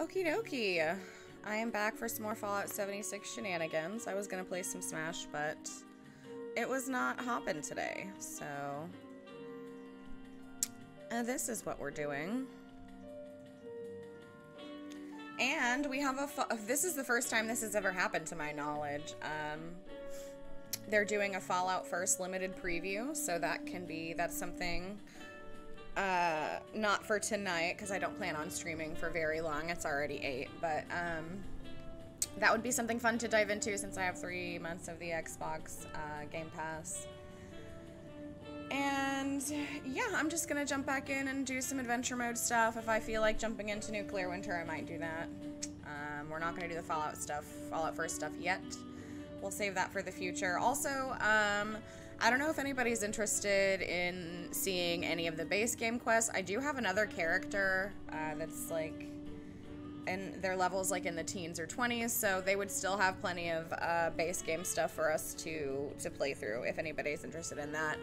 Okie dokie. I am back for some more Fallout 76 shenanigans. I was gonna play some Smash, but it was not hopping today, so this is what we're doing. And we have this is the first time this has ever happened to my knowledge. They're doing a Fallout First limited preview, so that's something not for tonight, because I don't plan on streaming for very long. It's already 8, but that would be something fun to dive into since I have 3 months of the Xbox Game Pass. And yeah, I'm just gonna jump back in and do some adventure mode stuff. If I feel like jumping into Nuclear Winter, I might do that. We're not gonna do the Fallout First stuff yet. We'll save that for the future. Also, I don't know if anybody's interested in seeing any of the base game quests. I do have another character that's like, and their level's like in the teens or 20s, so they would still have plenty of base game stuff for us to play through if anybody's interested in that.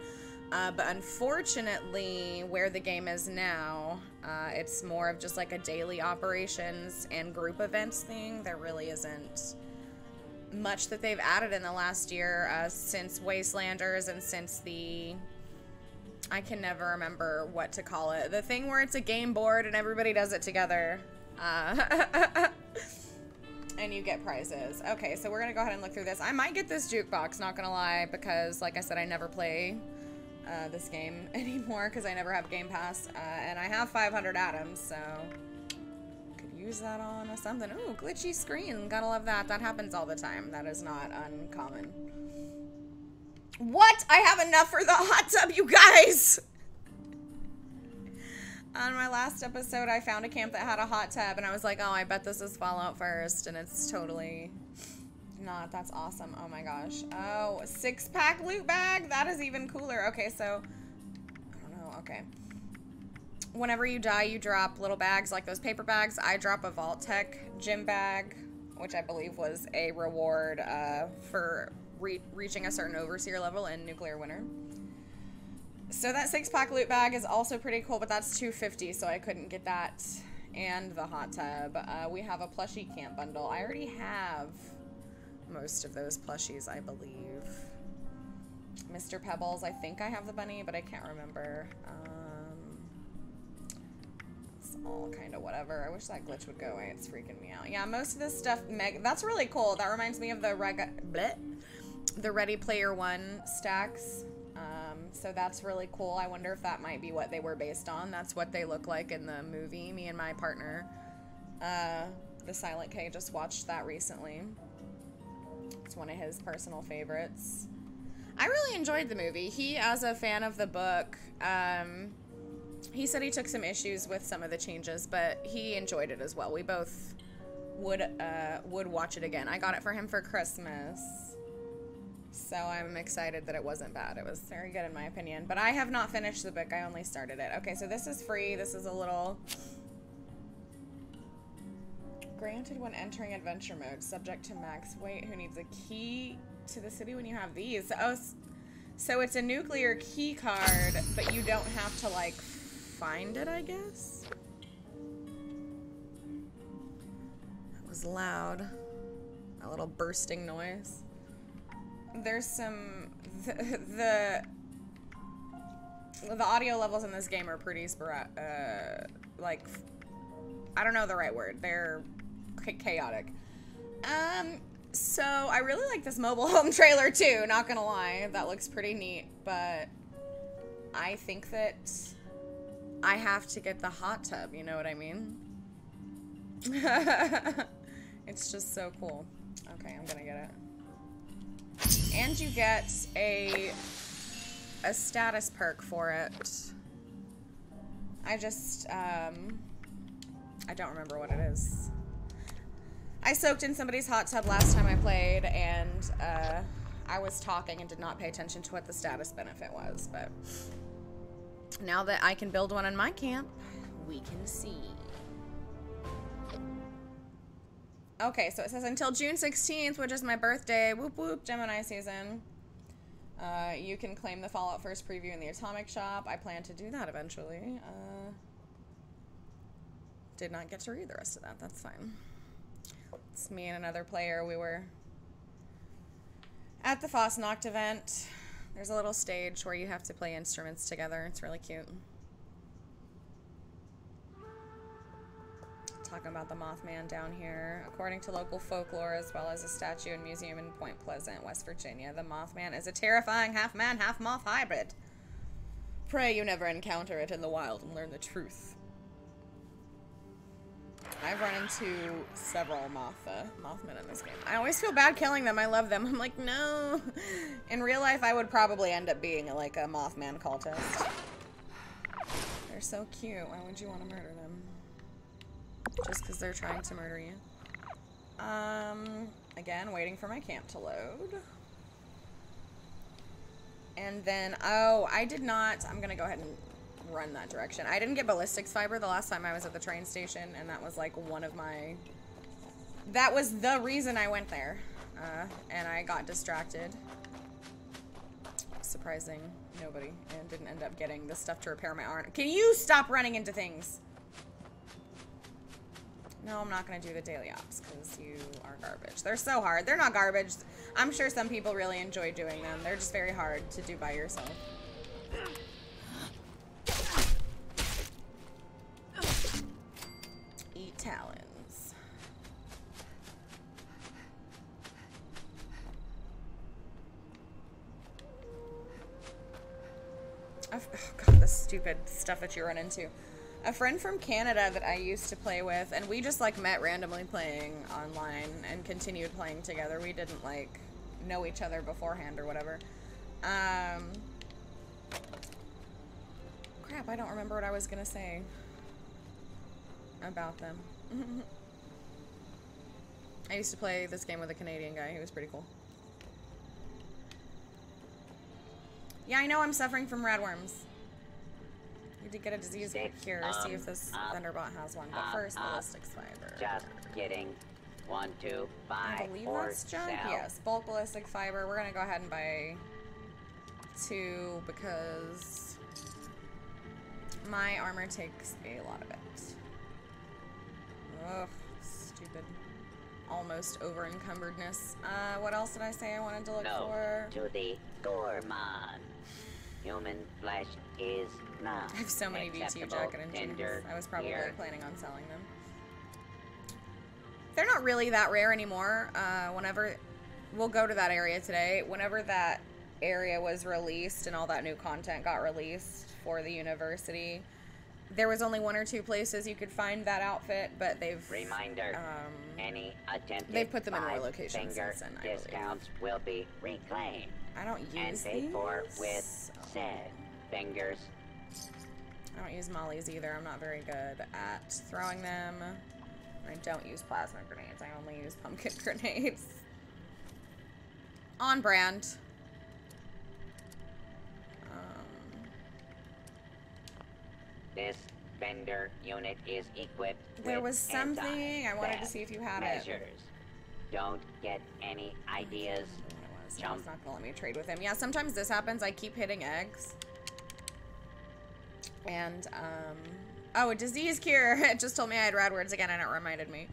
But unfortunately, where the game is now, it's more of just like a daily operations and group events thing. There really isn't much that they've added in the last year since Wastelanders and since I can never remember what to call it. The thing where it's a game board and everybody does it together. And you get prizes. Okay, so we're gonna go ahead and look through this. I might get this jukebox, not gonna lie, because like I said, I never play this game anymore because I never have Game Pass, and I have 500 atoms, so could use that on something. Ooh, glitchy screen, gotta love that. That happens all the time. That is not uncommon. What? I have enough for the hot tub, you guys! On my last episode, I found a camp that had a hot tub, and I was like, oh, I bet this is Fallout First, and it's totally not. That's awesome. Oh my gosh. Oh, a 6-pack loot bag? That is even cooler. Okay, so, I don't know. Okay. Whenever you die, you drop little bags like those paper bags. I drop a Vault-Tec gym bag, which I believe was a reward for reaching a certain Overseer level in Nuclear Winter. So that 6-pack loot bag is also pretty cool, but that's $250, so I couldn't get that and the hot tub. We have a plushie camp bundle. I already have most of those plushies, I believe. Mr. Pebbles, I think I have the bunny, but I can't remember. It's all kind of whatever. I wish that glitch would go away. It's freaking me out. Yeah, most of this stuff, that's really cool. That reminds me of the Ready Player One stacks. So that's really cool. I wonder if that might be what they were based on. That's what they look like in the movie. Me and my partner, the Silent K, just watched that recently. It's one of his personal favorites. I really enjoyed the movie. He, as a fan of the book, he said he took some issues with some of the changes, but he enjoyed it as well. We both would watch it again. I got it for him for Christmas, so I'm excited that it wasn't bad. It was very good in my opinion, but I have not finished the book. I only started it. Okay, so this is free. This is a little... Granted when entering adventure mode, subject to max weight. Who needs a key to the city when you have these? Oh, so it's a nuclear key card, but you don't have to, like, find it, I guess? That was loud. A little bursting noise. There's some... The audio levels in this game are pretty like, I don't know the right word. They're chaotic. So I really like this mobile home trailer too, not gonna lie. That looks pretty neat, but I think that I have to get the hot tub, you know what I mean? It's just so cool. Okay, I'm gonna get it. And you get a status perk for it. I just, I don't remember what it is. I soaked in somebody's hot tub last time I played, and I was talking and did not pay attention to what the status benefit was, but now that I can build one in my camp, we can see. Okay, so it says until June 16th, which is my birthday, whoop whoop, Gemini season. You can claim the Fallout First preview in the Atomic Shop. I plan to do that eventually. did not get to read the rest of that. That's fine. It's me and another player. We were at the Fosnacht event. There's a little stage where you have to play instruments together. It's really cute. Talking about the Mothman down here. According to local folklore, as well as a statue and museum in Point Pleasant, West Virginia, the Mothman is a terrifying half-man, half-moth hybrid. Pray you never encounter it in the wild and learn the truth. I've run into several Mothmen in this game. I always feel bad killing them. I love them. I'm like, no. In real life, I would probably end up being like a Mothman cultist. They're so cute. Why would you want to murder them? Just because they're trying to murder you. Again, waiting for my camp to load. And then, oh, I did not, I'm going to go ahead and run that direction. I didn't get ballistics fiber the last time I was at the train station, and that was like one of my, that was the reason I went there. And I got distracted. Surprising nobody, and didn't end up getting the stuff to repair my arm. Can you stop running into things? No, I'm not going to do the daily ops because you are garbage. They're so hard. They're not garbage. I'm sure some people really enjoy doing them. They're just very hard to do by yourself. Eat talons. Oh god, the stupid stuff that you run into. A friend from Canada that I used to play with, and we just like met randomly playing online and continued playing together. We didn't like know each other beforehand or whatever. Crap, I don't remember what I was gonna say about them. I used to play this game with a Canadian guy. He was pretty cool. Yeah, I know I'm suffering from radworms. Need to get a disease cure, see if this Thunderbot has one. But first, ballistics fiber. Just kidding. 1, 2, 5, I believe that's junk. sell. Yes, bulk ballistic fiber. We're gonna go ahead and buy 2 because my armor takes a lot of it. Ugh, stupid. Almost over encumberdness. What else did I say I wanted to look for? To the Gorman. Human flesh is not I have so many VTU jacket engines. I was probably planning on selling them. They're not really that rare anymore. Whenever we'll go to that area today, whenever that area was released and all that new content got released for the university, there was only 1 or 2 places you could find that outfit, but they've any attempted they've put them in more locations since then, I discounts will be reclaimed. I don't use and paid these. for with said fingers. I don't use mollies either. I'm not very good at throwing them. I don't use plasma grenades. I only use pumpkin grenades. On brand. This vendor unit is equipped There with was something I wanted to see if you had measures. it. Don't get any ideas. He's not gonna let me trade with him. Yeah, sometimes this happens. I keep hitting eggs. And, oh, a disease cure. It just told me I had rad words again and it reminded me.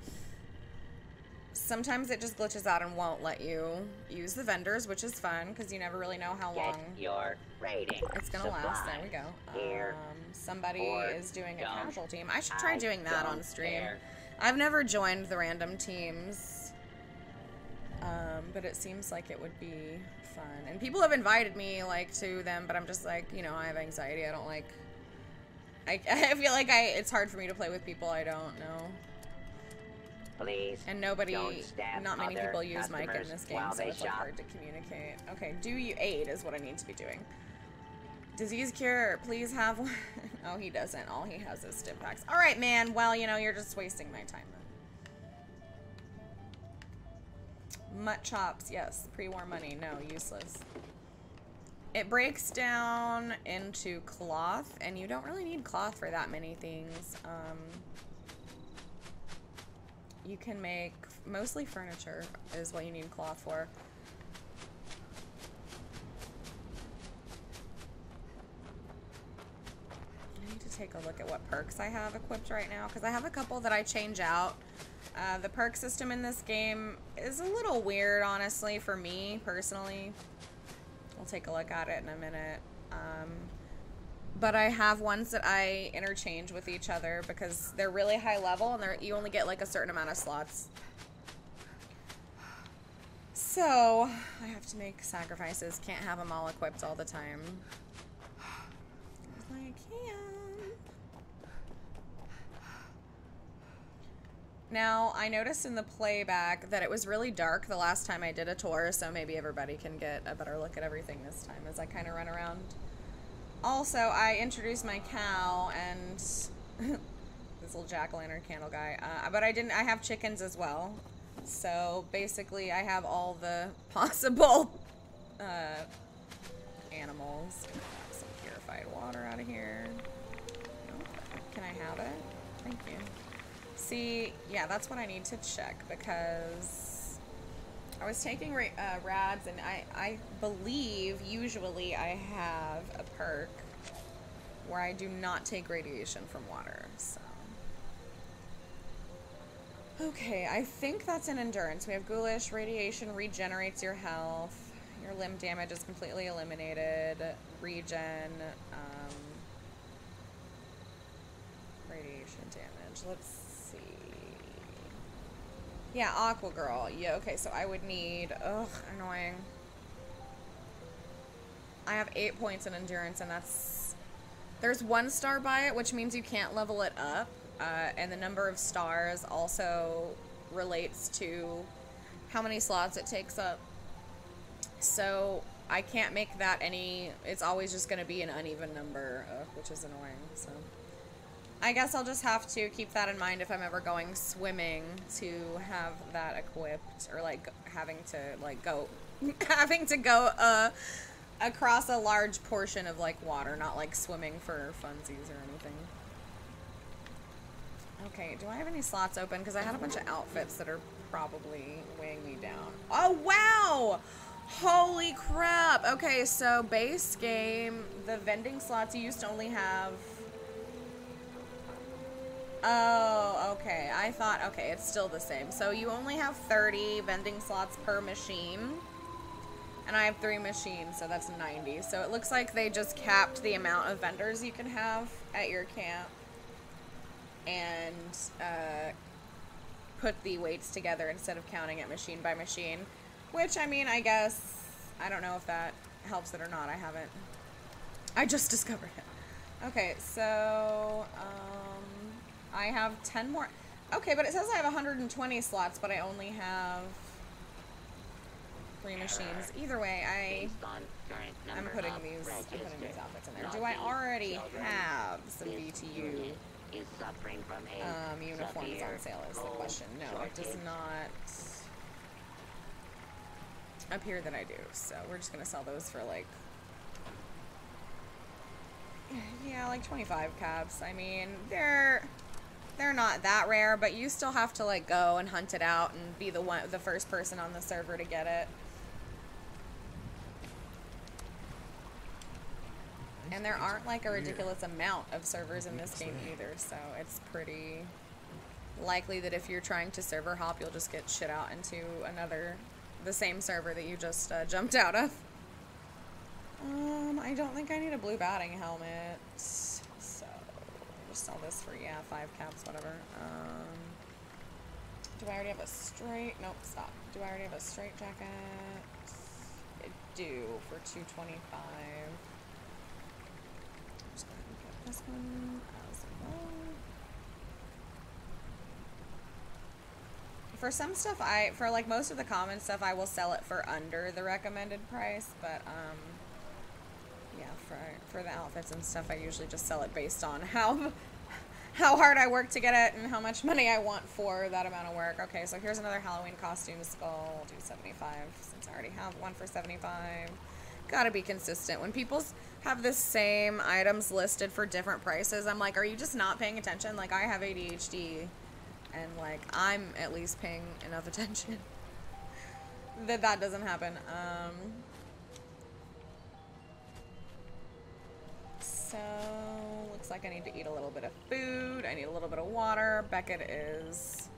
Sometimes it just glitches out and won't let you use the vendors, which is fun because you never really know how long your rating it's gonna last. There we go. Somebody is doing a casual team. I should try doing that on stream. I've never joined the random teams, but it seems like it would be fun. And people have invited me like to them, but I'm just like, you know, I have anxiety. I don't like. I feel like it's hard for me to play with people I don't know. Please. And not many people use mic in this game, so it's like hard to communicate. Okay, do you aid is what I need to be doing. Disease cure, please have one. Oh, he doesn't. All he has is stim packs. All right, man. Well, you know, you're just wasting my time then. Mutt chops, yes. Pre-war money, no, useless. It breaks down into cloth, and you don't really need cloth for that many things. You can make mostly furniture is what you need cloth for. I need to take a look at what perks I have equipped right now, because I have a couple that I change out. The perk system in this game is a little weird, honestly, for me, personally. We'll take a look at it in a minute. But I have ones that I interchange with each other because they're really high level and you only get like a certain amount of slots. So, I have to make sacrifices. Can't have them all equipped all the time. I can. Now, I noticed in the playback that it was really dark the last time I did a tour, so maybe everybody can get a better look at everything this time as I kind of run around. Also, I introduced my cow and this little jack-o'-lantern candle guy, but I have chickens as well. So basically I have all the possible animals. Some purified water out of here. Can I have it? Thank you. See, yeah, that's what I need to check because I was taking rads and I believe usually I have a perk where I do not take radiation from water, so. Okay, I think that's an endurance. We have ghoulish, radiation regenerates your health. Your limb damage is completely eliminated. Regen, radiation damage. Let's see. Yeah, Aqua Girl. Yeah, okay, so I would need, ugh, annoying. I have 8 points in endurance, and there's 1 star by it, which means you can't level it up. And the number of stars also relates to how many slots it takes up. So I can't make that it's always just going to be an uneven number, which is annoying. So I guess I'll just have to keep that in mind if I'm ever going swimming to have that equipped, or like having to like go across a large portion of like water, not like swimming for funsies or anything. Okay, do I have any slots open? Because I had a bunch of outfits that are probably weighing me down. Oh, wow! Holy crap! Okay, so base game, the vending slots you used to only have... Oh, okay. I thought, okay, it's still the same. So you only have 30 vending slots per machine. And I have 3 machines, so that's 90. So it looks like they just capped the amount of vendors you can have at your camp. And put the weights together instead of counting it machine by machine. Which, I mean, I guess, I don't know if that helps it or not. I just discovered it. Okay, so, I have 10 more. Okay, but it says I have 120 slots, but I only have 3 machines. Either way, I'm putting these outfits in there. Do I already have some BTU? Uniforms on sale is the question. No, it does not appear that I do. So we're just gonna sell those for like, yeah, like 25 cabs. I mean, they're not that rare, but you still have to like go and hunt it out and be the first person on the server to get it. And there aren't like a ridiculous amount of servers in this game either, so it's pretty likely that if you're trying to server hop, you'll just get shit out into the same server that you just jumped out of. I don't think I need a blue batting helmet, so I'll just sell this for, yeah, 5 caps, whatever. Do I already have a straight? Nope, stop. Do I already have a straight jacket? I do, for 225. Just go ahead and get this one as well. For some stuff, for like most of the common stuff, I will sell it for under the recommended price, but yeah, for the outfits and stuff, I usually just sell it based on how hard I work to get it and how much money I want for that amount of work. Okay, so here's another Halloween costume skull. I'll do 75 since I already have one for 75. Gotta be consistent. When people have the same items listed for different prices, I'm like, are you just not paying attention? Like, I have ADHD, and like, I'm at least paying enough attention that doesn't happen. so looks like I need to eat a little bit of food. I need a little bit of water. Beckett is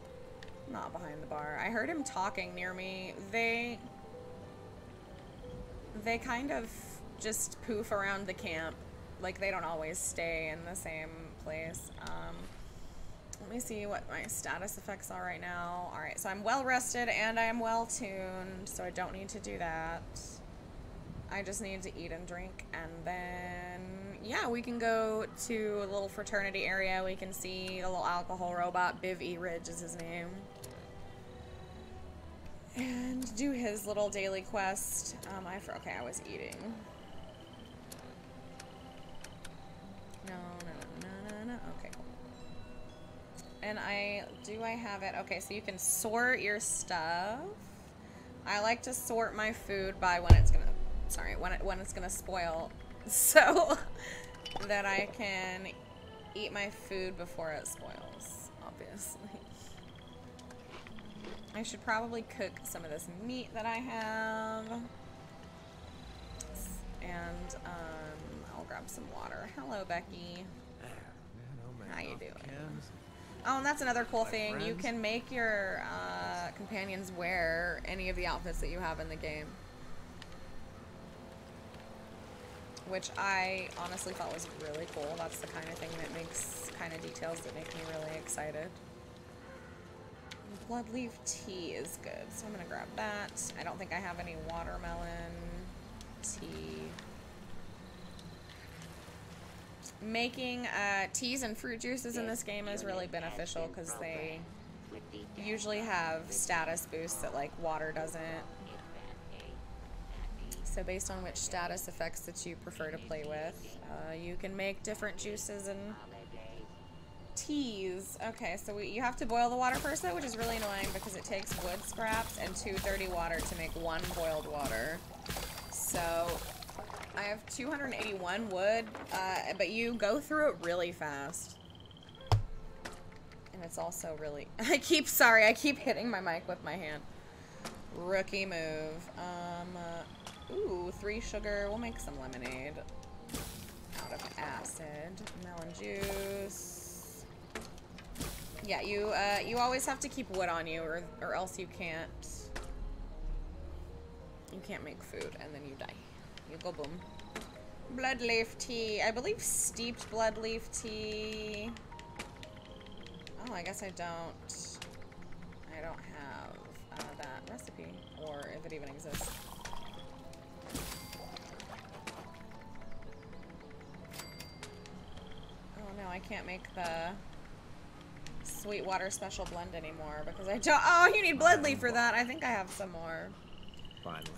not behind the bar. I heard him talking near me. They kind of just poof around the camp. Like, they don't always stay in the same place. Let me see what my status effects are right now. Alright, so I'm well rested and I am well tuned, so I don't need to do that. I just need to eat and drink, and then, yeah, we can go to a little fraternity area. We can see a little alcohol robot. Biv E. Ridge is his name. And do his little daily quest. Okay, I was eating. No. Okay, cool. And I have it. Okay, so you can sort your stuff. I like to sort my food by when it's gonna spoil, so that I can eat my food before it spoils, obviously. I should probably cook some of this meat that I have. And, I'll grab some water. Hello, Becky. How you doing? Oh, and that's another cool thing. You can make your, companions wear any of the outfits that you have in the game. Which I honestly thought was really cool. That's the kind of thing that makes, kind of details that make me really excited. Bloodleaf tea is good, so I'm gonna grab that. I don't think I have any watermelon tea. Making teas and fruit juices in this game is really beneficial because they usually have status boosts that like water doesn't. So based on which status effects that you prefer to play with, you can make different juices and teas. Okay, so you have to boil the water first though, which is really annoying because it takes wood scraps and 2 dirty water to make 1 boiled water. So I have 281 wood, but you go through it really fast. And it's also really, I keep hitting my mic with my hand. Rookie move. Ooh, 3 sugar. We'll make some lemonade out of acid. Melon juice. Yeah, you always have to keep wood on you, or else you can't make food, and then you die. You go boom. Bloodleaf tea. I believe steeped bloodleaf tea. Oh, I guess I don't have that recipe, or if it even exists. Oh no, I can't make the Sweetwater special blend anymore because I don't. Oh, you need bloodleaf for that. I think I have some more. Finally.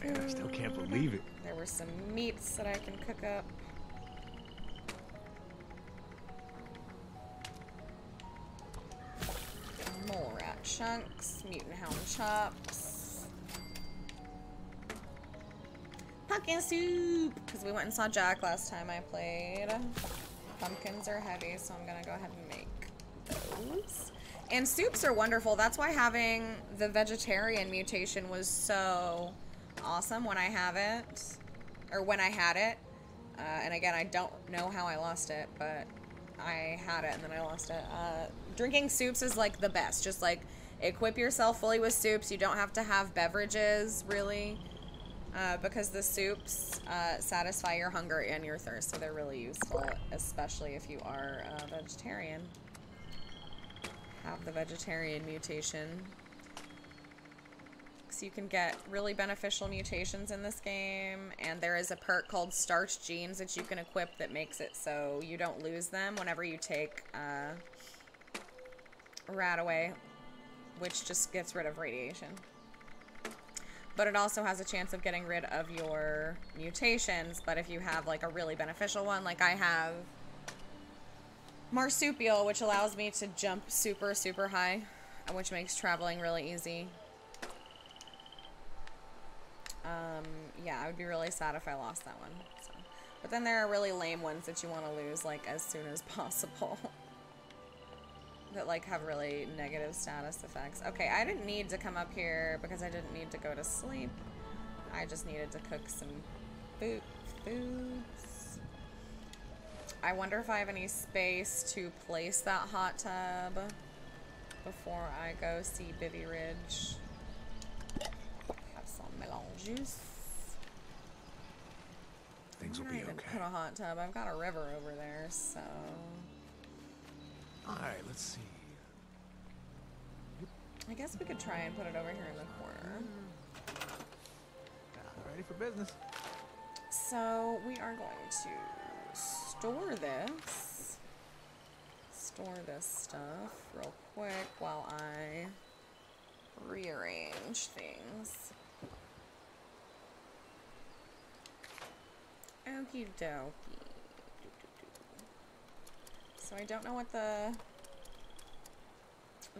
Man, I still can't believe it. There were some meats that I can cook up. Mole rat chunks, mutant hound chops. Pumpkin soup! Because we went and saw Jack last time I played. Pumpkins are heavy, so I'm gonna go ahead and make those. And soups are wonderful. That's why having the vegetarian mutation was so awesome when I have it. Or when I had it. And again, I don't know how I lost it, but I had it and then I lost it. Drinking soups is like the best. Just like equip yourself fully with soups. You don't have to have beverages, really. Because the soups satisfy your hunger and your thirst, so they're really useful, especially if you are a vegetarian. Have the vegetarian mutation. So you can get really beneficial mutations in this game, and there is a perk called Starch Genes that you can equip that makes it so you don't lose them whenever you take Radaway, which just gets rid of radiation. But it also has a chance of getting rid of your mutations, but if you have like a really beneficial one, like I have Marsupial, which allows me to jump super, super high, which makes traveling really easy. Yeah, I would be really sad if I lost that one. So. But then there are really lame ones that you want to lose, like, as soon as possible. That, like, have really negative status effects. Okay, I didn't need to come up here because I didn't need to go to sleep. I just needed to cook some foods. I wonder if I have any space to place that hot tub before I go see Bivy Ridge. Have some melon juice. Things will I'm be not even okay. put a hot tub. I've got a river over there, so. All right, let's see. I guess we could try and put it over here in the corner. Ready for business. So we are going to store this stuff real quick while I rearrange things. Okie dokie. So I don't know what the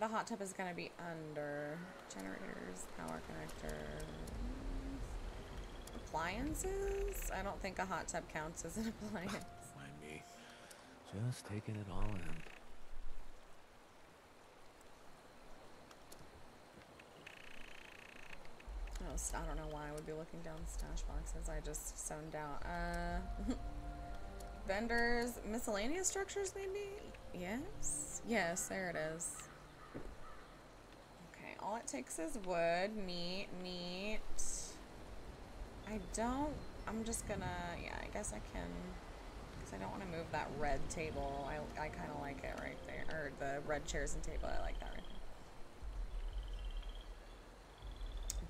hot tub is going to be under. Generators, power connectors, appliances? I don't think a hot tub counts as an appliance. Mind me. Just taking it all in. Oh, I don't know why I would be looking down stash boxes. I just zoned out. Vendors, miscellaneous structures maybe? Yes? Yes, there it is. Okay, all it takes is wood, meat. I'm just gonna, yeah, I guess I can, because I don't want to move that red table. I kind of like it right there, or the red chairs and table, I like that right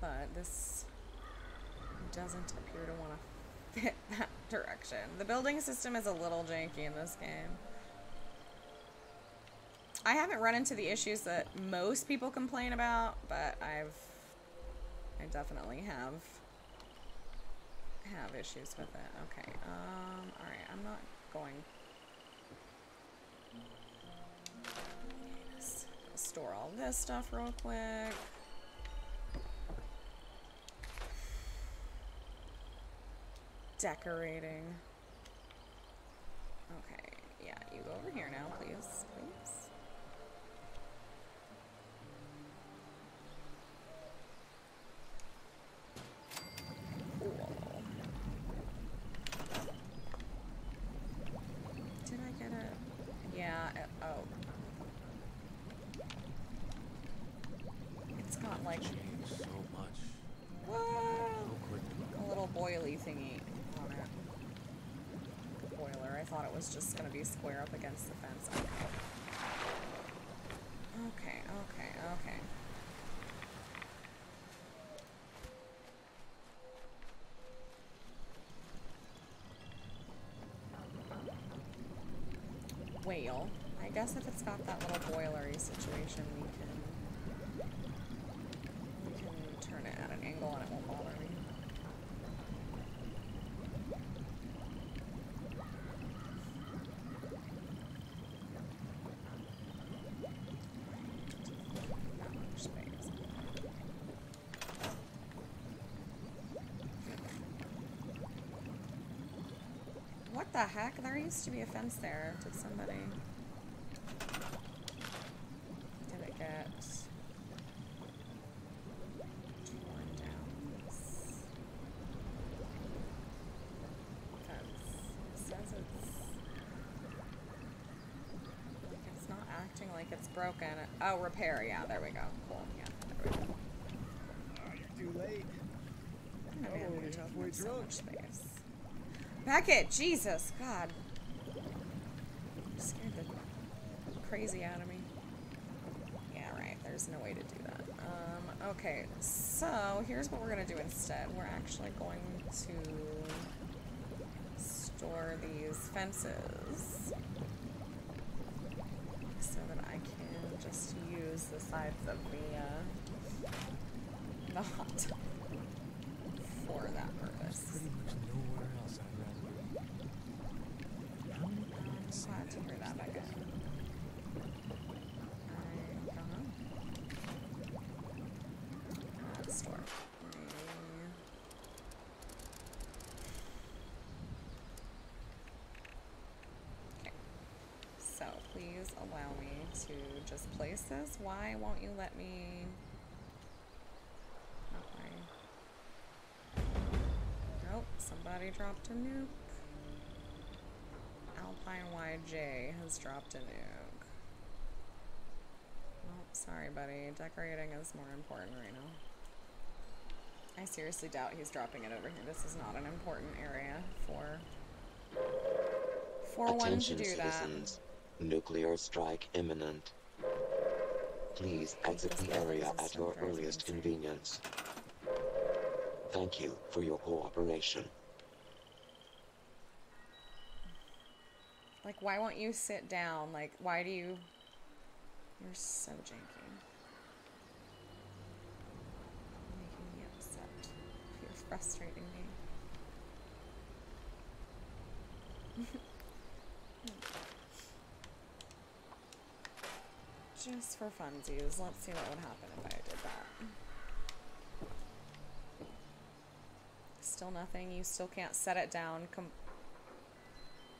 there. But this doesn't appear to want to fit that direction. The building system is a little janky in this game. I haven't run into the issues that most people complain about, but I definitely have issues with it. Okay, alright, I'm not going. Let's store all this stuff real quick. Decorating. Okay, yeah, you go over here now, please, please. Cool. Did I get it? Yeah, oh. It's got like, Changed so much. whoa, So quick. a little boily thingy on it. Boiler. I thought it was just gonna be square up against the fence. Okay. Okay. Whale. I guess if it's got that little boilery situation, we can turn it at an angle and it won't bother me. Not much space. What the heck? There used to be a fence there. Did somebody... Did it get... torn down? This fence. It says it's not acting like it's broken. Oh, repair. Yeah, there we go. Cool. Yeah, there we go. You're too late. Oh, man, Oh, we're you're taking halfway up so drunk. much space. Beckett, Jesus, God. Scared the crazy out of me. Yeah, right, there's no way to do that. Okay, so here's what we're gonna do instead. We're actually going to store these fences so that I can just use the sides of the hot tub for that purpose. Pretty much nowhere else I'd rather be. How many people can say Glad to hear that, Becca. I don't know. Store. Okay. So please allow me to just place this. Why won't you let me? Not my. Nope. Somebody dropped a nuke. Alpine YJ has dropped a nuke. Well, sorry, buddy. Decorating is more important right now. I seriously doubt he's dropping it over here. This is not an important area for one to do that. Citizens. Nuclear strike imminent. Please exit the area at your earliest convenience. Thank you for your cooperation. Like, why won't you sit down? Like, why do you... You're so janky. Making me upset. You're frustrating me. Just for funsies. Let's see what would happen if I did that. Still nothing. You still can't set it down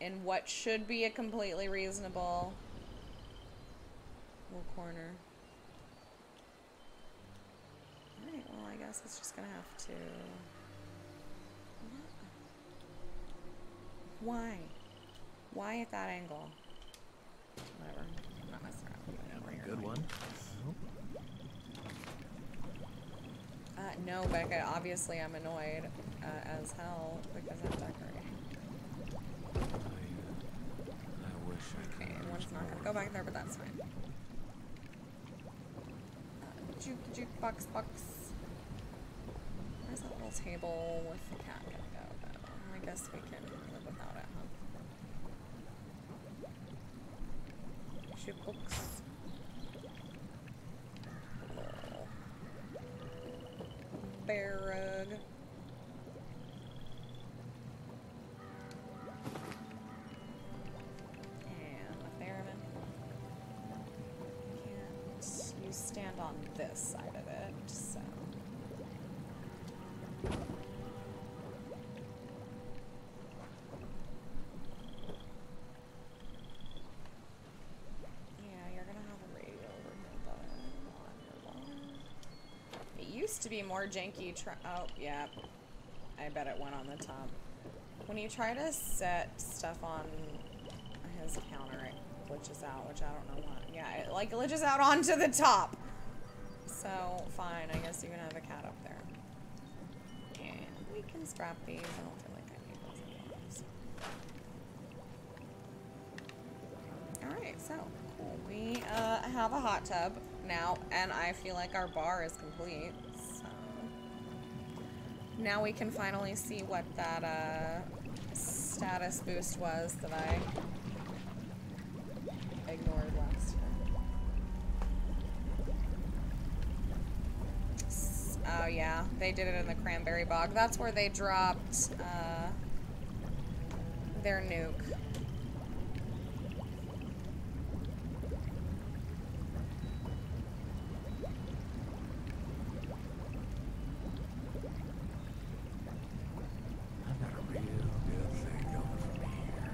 in what should be a completely reasonable little corner. Alright, well, I guess it's just gonna have to... Why? Why at that angle? Whatever. I'm not messing around with it. Good one. No, Becca, obviously I'm annoyed as hell because I'm decorating. I wish I could. Okay, one's not gonna go back there, but that's fine. Jukebox box. Where's that little table with the cat gonna go? I guess we can live without it, huh? Jukebox. Bear rug. And a theremin. Can't you stand on this side of it, so. Yeah, you're gonna have a radio over here, but on your wall. It used to be more janky. Oh, yeah. I bet it went on the top. When you try to set stuff on his counter, it glitches out, which I don't know why. Yeah, it like glitches out onto the top. So, fine. I guess you can have a cat up there. And we can scrap these. I don't feel like I need those anymore. Alright, so, cool. We have a hot tub now, and I feel like our bar is complete. So, now we can finally see what that status boost was that I ignored last time. Oh yeah, they did it in the Cranberry Bog. That's where they dropped their nuke. I've got a real good thing going for me here.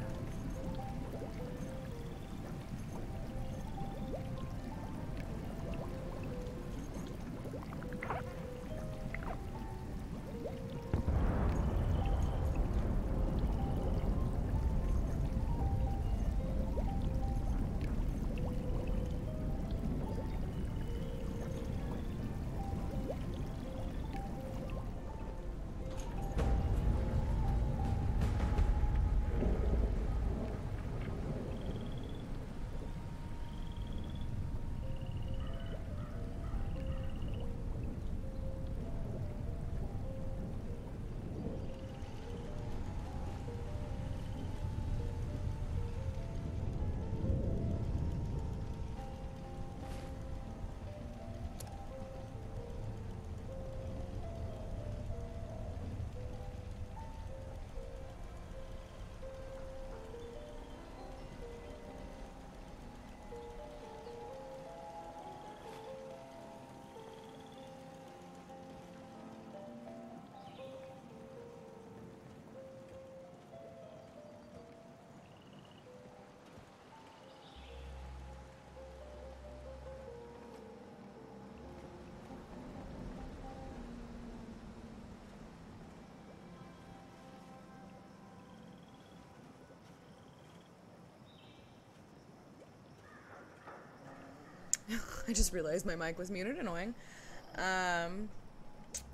I just realized my mic was muted. Annoying.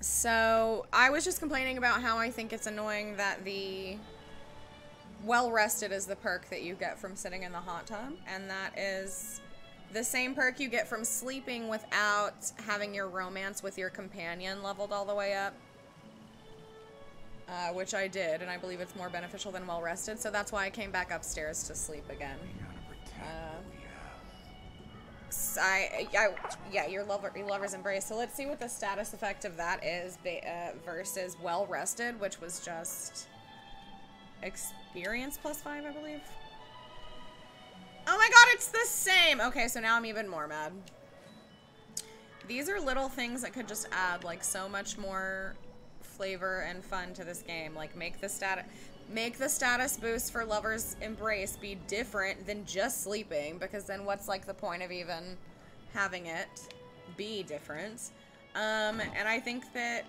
So I was just complaining about how I think it's annoying that the well rested is the perk that you get from sitting in the hot tub, and that is the same perk you get from sleeping without having your romance with your companion leveled all the way up. Which I did, and I believe it's more beneficial than well rested, so that's why I came back upstairs to sleep again. Yeah, your lover's embrace. So let's see what the status effect of that is versus well rested, which was just experience +5, I believe. Oh my god, it's the same! Okay, so now I'm even more mad. These are little things that could just add like so much more flavor and fun to this game. Like make the status boost for Lover's Embrace be different than just sleeping, because then what's like the point of even having it be different? And I think that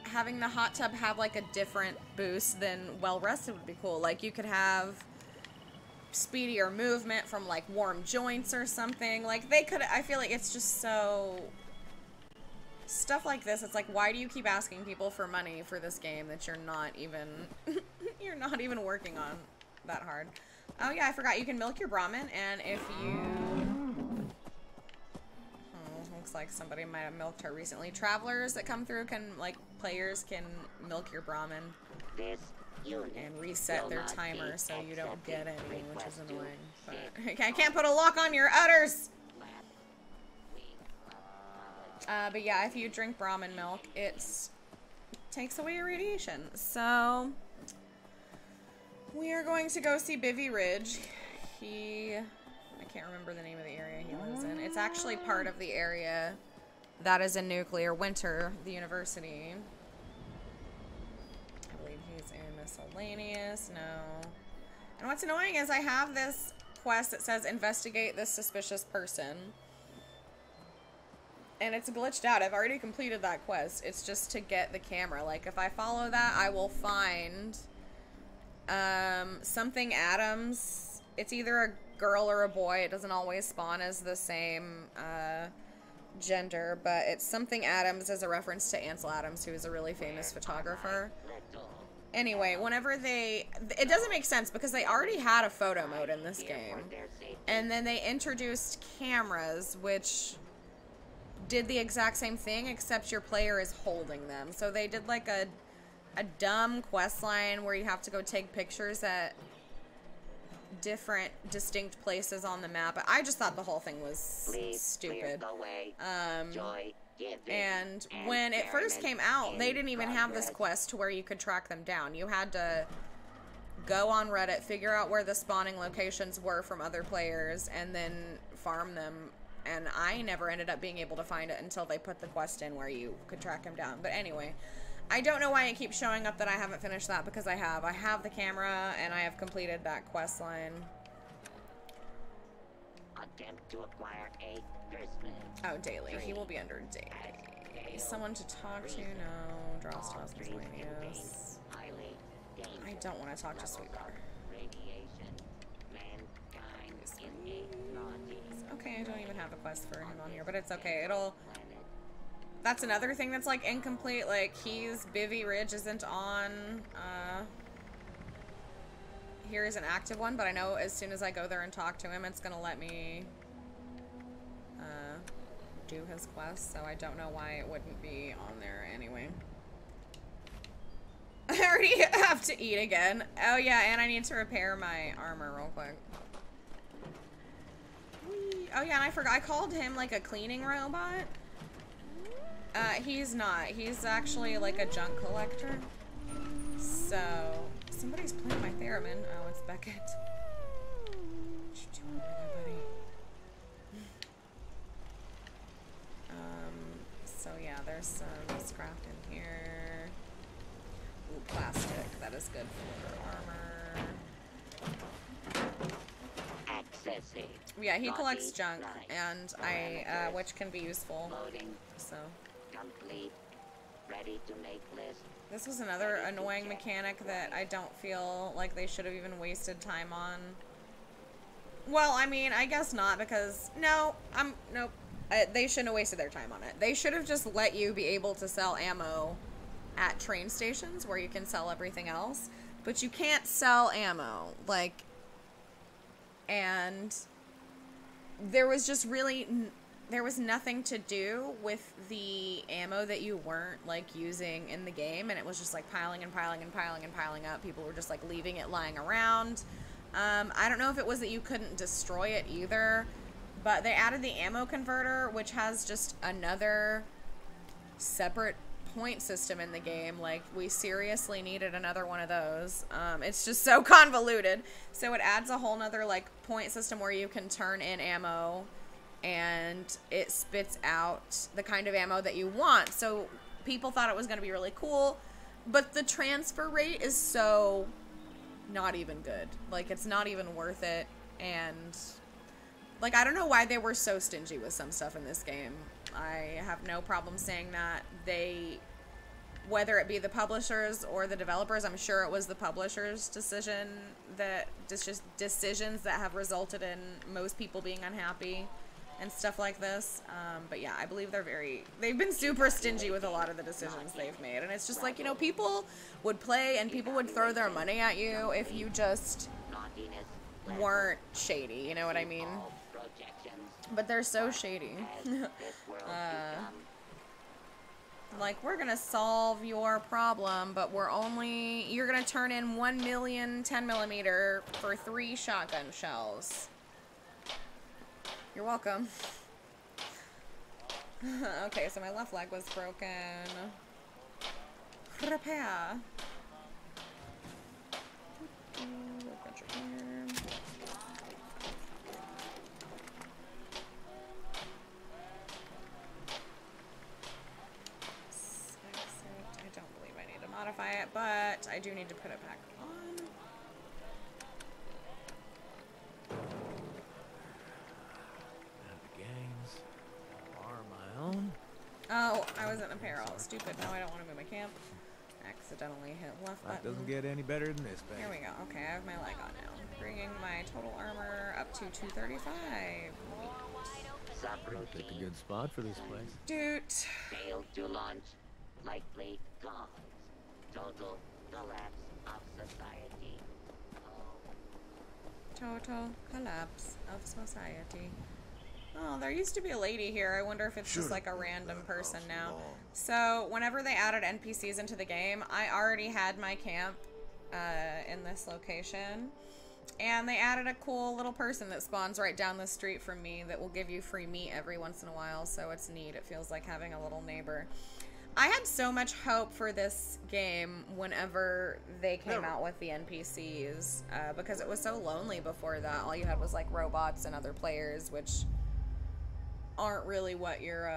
having the hot tub have like a different boost than well rested would be cool. Like you could have speedier movement from like warm joints or something. Like they could, I feel like it's just so stuff like this. It's like, why do you keep asking people for money for this game that you're not even you're not even working on that hard? Oh yeah, I forgot you can milk your Brahmin, and if you looks like somebody might have milked her recently. Travelers that come through can, like, players can milk your Brahmin and reset their timer so you don't get any, which is annoying. But I can't put a lock on your udders! But yeah, if you drink Brahmin milk, it takes away your radiation. So we are going to go see Bivy Ridge. I can't remember the name of the area he lives in. It's actually part of the area that is in Nuclear Winter, the university. I believe he's in Miscellaneous. No. And what's annoying is I have this quest that says investigate this suspicious person. And it's glitched out. I've already completed that quest. It's just to get the camera. Like, if I follow that, I will find something Adams. It's either a girl or a boy. It doesn't always spawn as the same gender, but it's something Adams as a reference to Ansel Adams, who is a really famous photographer. Anyway, whenever it doesn't make sense because they already had a photo mode in this game. And then they introduced cameras, which did the exact same thing, except your player is holding them. So they did like a dumb quest line where you have to go take pictures at different distinct places on the map. I just thought the whole thing was stupid. And when it first came out, they didn't even have this quest to where you could track them down. You had to go on Reddit, figure out where the spawning locations were from other players, and then farm them. And I never ended up being able to find it until they put the quest in where you could track them down. But anyway, I don't know why it keeps showing up that I haven't finished that, because I have. I have the camera, and I have completed that quest line. Attempt to acquire a person. Oh, daily. He will be under daily. Someone to talk to? No. Draw stars miscellaneous. I don't want to talk to Sweetheart. Okay, I don't even have a quest for him on here, but it's okay. That's another thing that's like incomplete. Like, Bivy Ridge isn't on, here is an active one, but I know as soon as I go there and talk to him, it's gonna let me do his quest, so I don't know why it wouldn't be on there anyway. I already have to eat again. Oh yeah, and I need to repair my armor real quick. Oh yeah, and I forgot, I called him like a cleaning robot. He's not. He's actually like a junk collector. So, somebody's playing my theremin. Oh, it's Beckett. What you doing over there, buddy? So yeah, there's some scrap in here. Ooh, plastic. That is good for armor. Accessing. Yeah, he collects junk, and which can be useful. So. Complete. Ready to make list. This was another annoying mechanic that I don't feel like they should have even wasted time on. Well, I mean, I guess not, because no, nope. They shouldn't have wasted their time on it. They should have just let you be able to sell ammo at train stations where you can sell everything else, but you can't sell ammo. Like, and there was just really there was nothing to do with the ammo that you weren't like using in the game, and it was just like piling and piling and piling and piling up. People were just like leaving it lying around. I don't know if it was that you couldn't destroy it either, but they added the ammo converter, which has just another separate point system in the game. Like, we seriously needed another one of those. It's just so convoluted. So it adds a whole nother like point system where you can turn in ammo and it spits out the kind of ammo that you want. So people thought it was going to be really cool, but the transfer rate is so not even good. Like, it's not even worth it. And like, I don't know why they were so stingy with some stuff in this game. I have no problem saying that. They, whether it be the publishers or the developers, I'm sure it was the publishers' decision that just decisions that have resulted in most people being unhappy and stuff like this. But yeah, I believe they've been super stingy with a lot of the decisions they've made. And it's just like, you know, people would play and people would throw their money at you if you just weren't shady, you know what I mean? But they're so shady. Like, we're gonna solve your problem, but you're gonna turn in 1 million 10mm for 3 shotgun shells. You're welcome. Okay, so my left leg was broken. Repair. Adventure here. I don't believe I need to modify it, but I do need to put it back on. Games are my own. Oh, I was in apparel. Stupid. No, I don't want to move my camp. Accidentally hit left Life button. doesn't get any better than this, baby. Here we go. Okay, I have my leg on now. Bringing my total armor up to 235. Picked a good spot for this place. Dude. Failed to launch. Likely cause. Total collapse of society. Total collapse of society. Oh, there used to be a lady here. I wonder if it's just like a random person now. So, whenever they added NPCs into the game, I already had my camp in this location. And they added a cool little person that spawns right down the street from me that will give you free meat every once in a while. So, it's neat. It feels like having a little neighbor. I had so much hope for this game whenever they came out with the NPCs. Because it was so lonely before that. All you had was like robots and other players, which aren't really what you're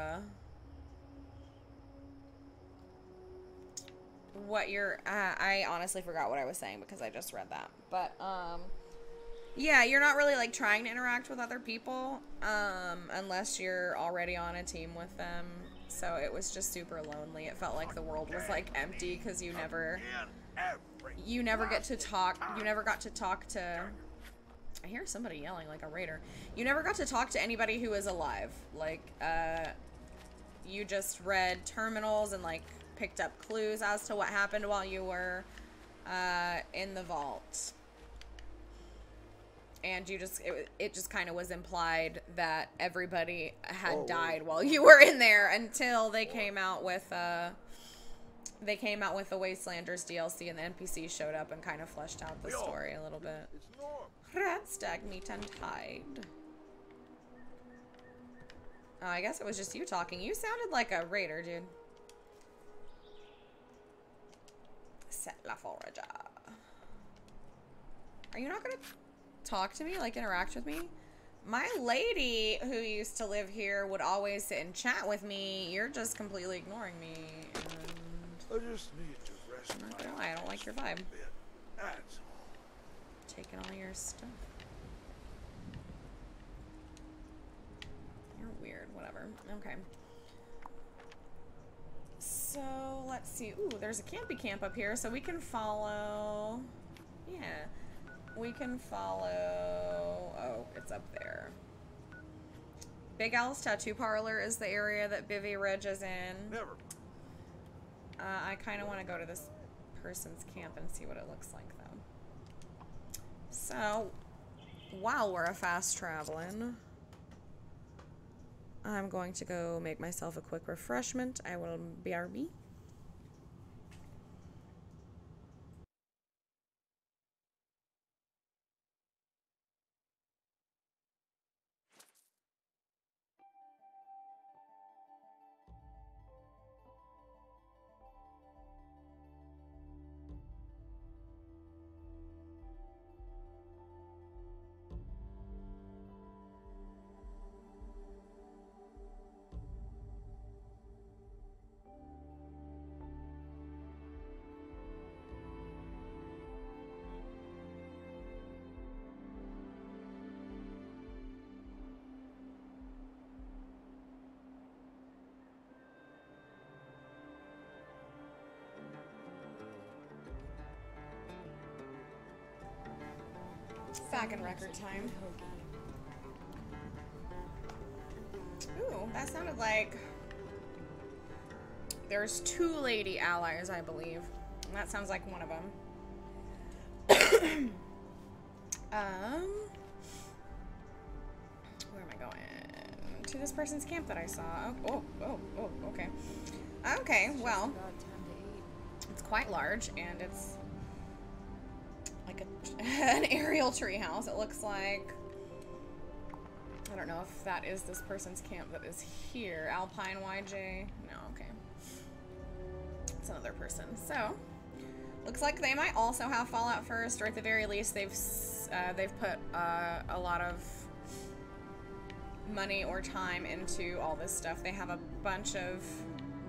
I honestly forgot what I was saying because I just read that, but yeah, you're not really like trying to interact with other people unless you're already on a team with them. So it was just super lonely. It felt like the world was like empty because you never get to talk. You never got to talk to. I hear somebody yelling like a raider. You never got to talk to anybody who is alive. Like, you just read terminals and, like, picked up clues as to what happened while you were, in the vault. And you just, it just kind of was implied that everybody had died while you were in there until they came out with, the Wastelanders DLC and the NPCs showed up and kind of fleshed out the story a little bit. Rat stag meat and hide. Oh, I guess it was just you talking. You sounded like a raider, dude. Set la forager. Are you not gonna talk to me, like interact with me? My lady who used to live here would always sit and chat with me. You're just completely ignoring me. And I just need to rest. I'm not gonna lie, I don't like your vibe. That's Taking all your stuff. You're weird, whatever. Okay. So, let's see. Ooh, there's a campy camp up here, so we can follow. Yeah. we can follow... Oh, it's up there. Big Al's Tattoo Parlor is the area that Bivy Ridge is in. Never. I kind of want to go to this person's camp and see what it looks like, though. So, while we're a fast traveling, I'm going to go make myself a quick refreshment. I will BRB. Back in record time. Ooh, that sounded like there's 2 lady allies, I believe. And that sounds like one of them. Where am I going? To this person's camp that I saw. Oh, okay. Okay, well, it's quite large, and it's like an aerial treehouse. It looks like, I don't know if that is this person's camp that is here. Alpine YJ. No, okay. It's another person. So, looks like they might also have Fallout First, or at the very least, they've put a lot of money or time into all this stuff. They have a bunch of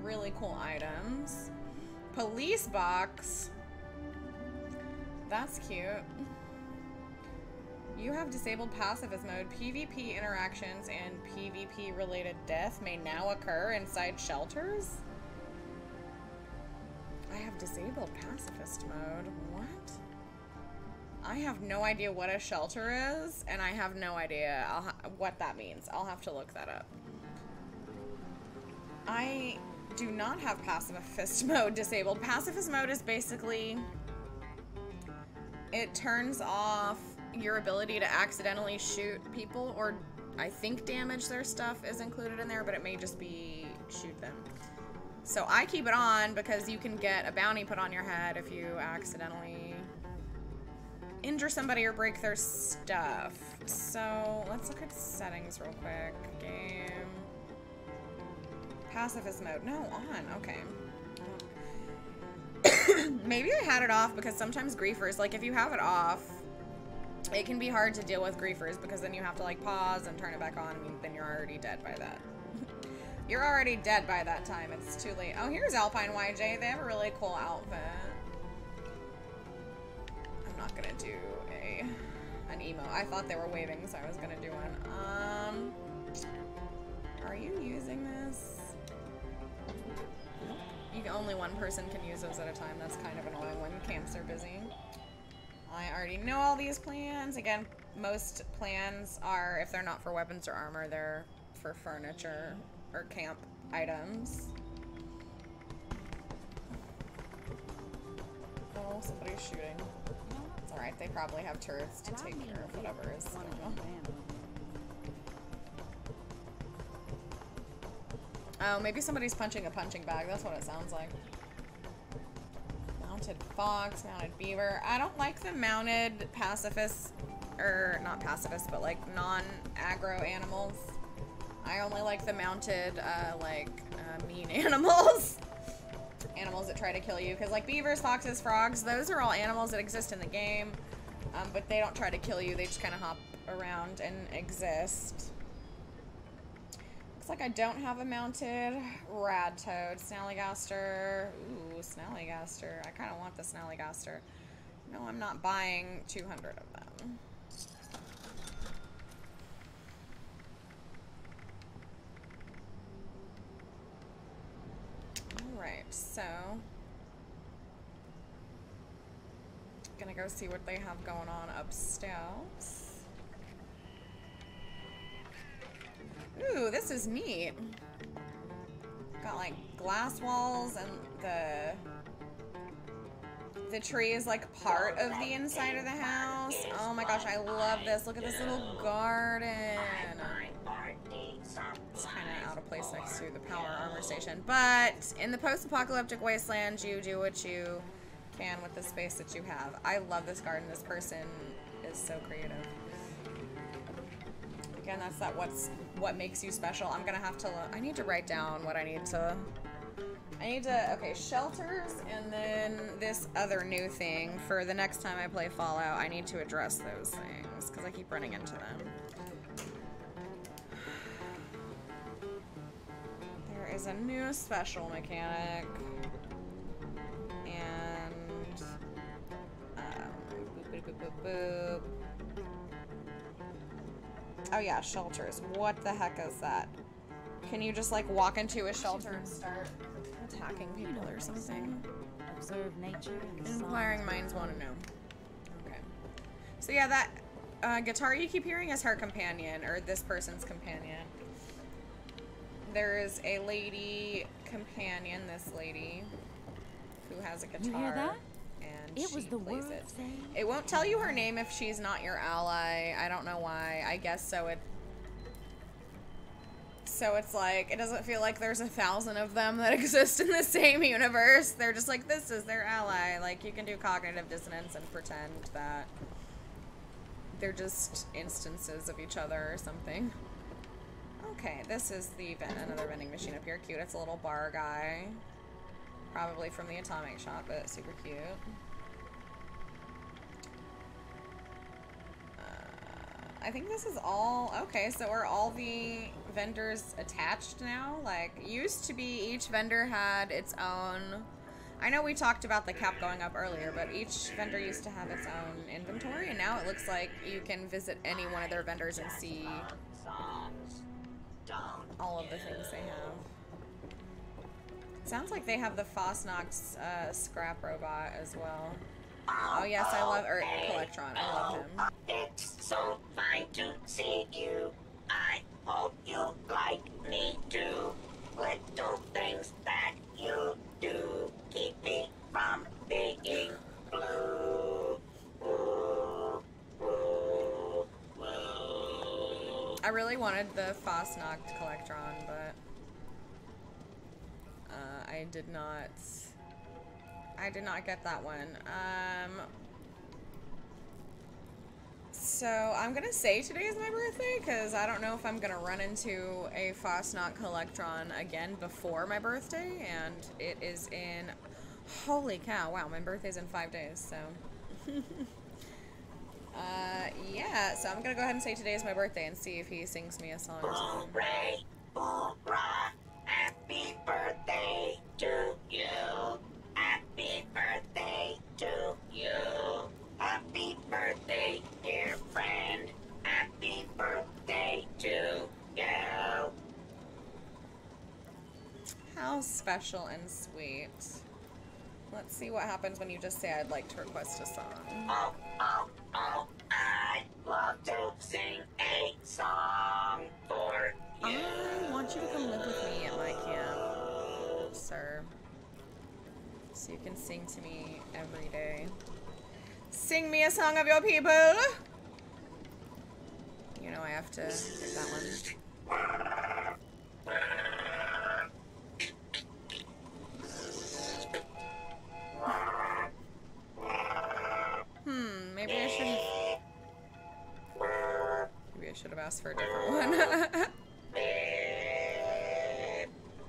really cool items. Police box. That's cute. You have disabled pacifist mode. PvP interactions and PvP related death may now occur inside shelters. I have disabled pacifist mode. What? I have no idea what a shelter is, and I have no idea what that means. I'll have to look that up. I do not have pacifist mode disabled. Pacifist mode is basically, it turns off your ability to accidentally shoot people, or I think damage their stuff is included in there, but it may just be shoot them. So I keep it on because you can get a bounty put on your head if you accidentally injure somebody or break their stuff. So let's look at settings real quick. Game. Pacifist mode. No, on. Okay. Maybe I had it off because sometimes griefers, like if you have it off, it can be hard to deal with griefers because then you have to like pause and turn it back on, and then you're already dead by that. You're already dead by that time. It's too late. Oh, here's Alpine YJ. They have a really cool outfit. I'm not gonna do an emo. I thought they were waving, so I was gonna do one. Are you using this? Only one person can use those at a time. That's kind of annoying when camps are busy. I already know all these plans. Again, most plans are, if they're not for weapons or armor, they're for furniture or camp items. Oh, somebody's shooting. It's alright, they probably have turrets to take care of whatever is going on. Oh, maybe somebody's punching a punching bag. That's what it sounds like. Mounted fox, mounted beaver. I don't like the mounted pacifists, or not pacifists, but like non-aggro animals. I only like the mounted, mean animals. Animals that try to kill you. Because like beavers, foxes, frogs, those are all animals that exist in the game. But they don't try to kill you. They just kind of hop around and exist. Looks like I don't have a mounted Radtoad. Snallygaster. Ooh, Snallygaster. I kind of want the Snallygaster. No, I'm not buying 200 of them. Alright, so gonna me go see what they have going on upstairs. Ooh, this is neat. Got like glass walls and the tree is like part of the inside of the house. Oh my gosh, I love this. Look at this little garden. It's kind of out of place next to the power armor station. But in the post-apocalyptic wasteland, you do what you can with the space that you have. I love this garden. This person is so creative. Again, that's what makes you special. I'm gonna have to I need to write down what I need to, okay, shelters, and then this other new thing for the next time I play Fallout. I need to address those things because I keep running into them. There is a new special mechanic, and boop, boop, boop, boop, boop. Oh yeah, shelters. What the heck is that? Can you just like walk into a shelter and start attacking people or something? Observe nature and Inquiring minds want to know. Okay. So yeah, that guitar you keep hearing is her companion, or this person's companion. There is a lady companion, this lady, who has a guitar. You hear that? And It was she the plays word it. saying. It won't tell you her name if she's not your ally. I don't know why. I guess so. So it's like, it doesn't feel like there's 1,000 of them that exist in the same universe. They're just like, this is their ally. Like, you can do cognitive dissonance and pretend that they're just instances of each other or something. Okay, this is the another vending machine up here. Cute. It's a little bar guy. Probably from the Atomic Shop, but super cute. I think this is all... Okay, so are all the vendors attached now? Like, used to be each vendor had its own... I know we talked about the cap going up earlier, but each vendor used to have its own inventory, and now it looks like you can visit any one of their vendors and see all of the things they have. Sounds like they have the Fosnox scrap robot as well. Oh yes, I love Collectron. I love him. It's so fine to see you. I hope you like me too. Little things that you do keep me from being blue. I really wanted the Fosnox Collectron, but I did not get that one. So I'm gonna say today is my birthday because I don't know if I'm gonna run into a Fosnox Collectron again before my birthday, and it is in, holy cow, wow, my birthday's in 5 days, so. Yeah, so I'm gonna go ahead and say today is my birthday and see if he sings me a song or something. Hooray! Hoorah! Happy birthday to you! Happy birthday to you! Happy birthday, dear friend! Happy birthday to you! How special and sweet. Let's see what happens when you just say I'd like to request a song. Oh, I'd love to sing a song for you. I want you to come live with me at my camp, sir. So you can sing to me every day. Sing me a song of your people! You know I have to get that one. Maybe I shouldn't. Maybe I should have asked for a different one.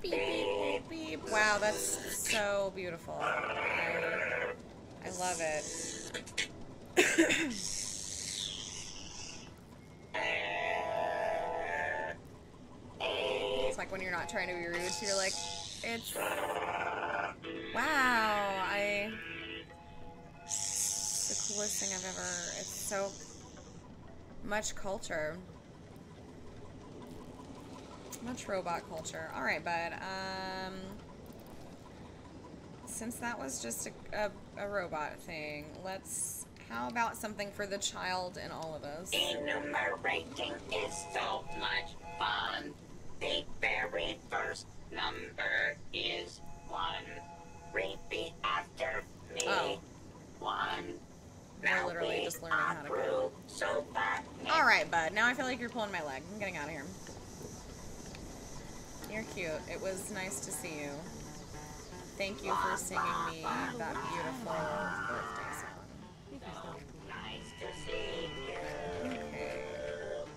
Beep, beep, beep, beep. Wow, that's so beautiful. I love it. It's like when you're not trying to be rude, so you're like, it's... Wow, the coolest thing I've ever... It's so much culture. Much robot culture. Alright, bud. Since that was just a robot thing, let's How about something for the child in all of us? Enumerating is so much fun. The very first number is 1. Repeat after me. Oh. 1. We're Now literally we just learning how to go. approve, so that Alright, bud. Now I feel like you're pulling my leg. I'm getting out of here. You're cute. It was nice to see you. Thank you for singing me that beautiful birthday song. nice to see you. Okay. What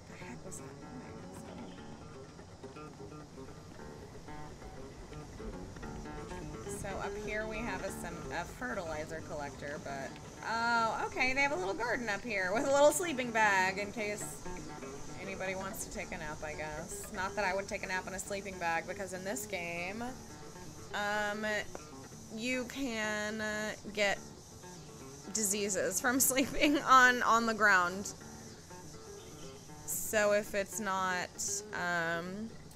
the heck was that noise? So up here we have a fertilizer collector, but... Oh, okay, they have a little garden up here with a little sleeping bag in case anybody wants to take a nap, I guess. Not that I would take a nap in a sleeping bag, because in this game, you can get diseases from sleeping on the ground. So if it's not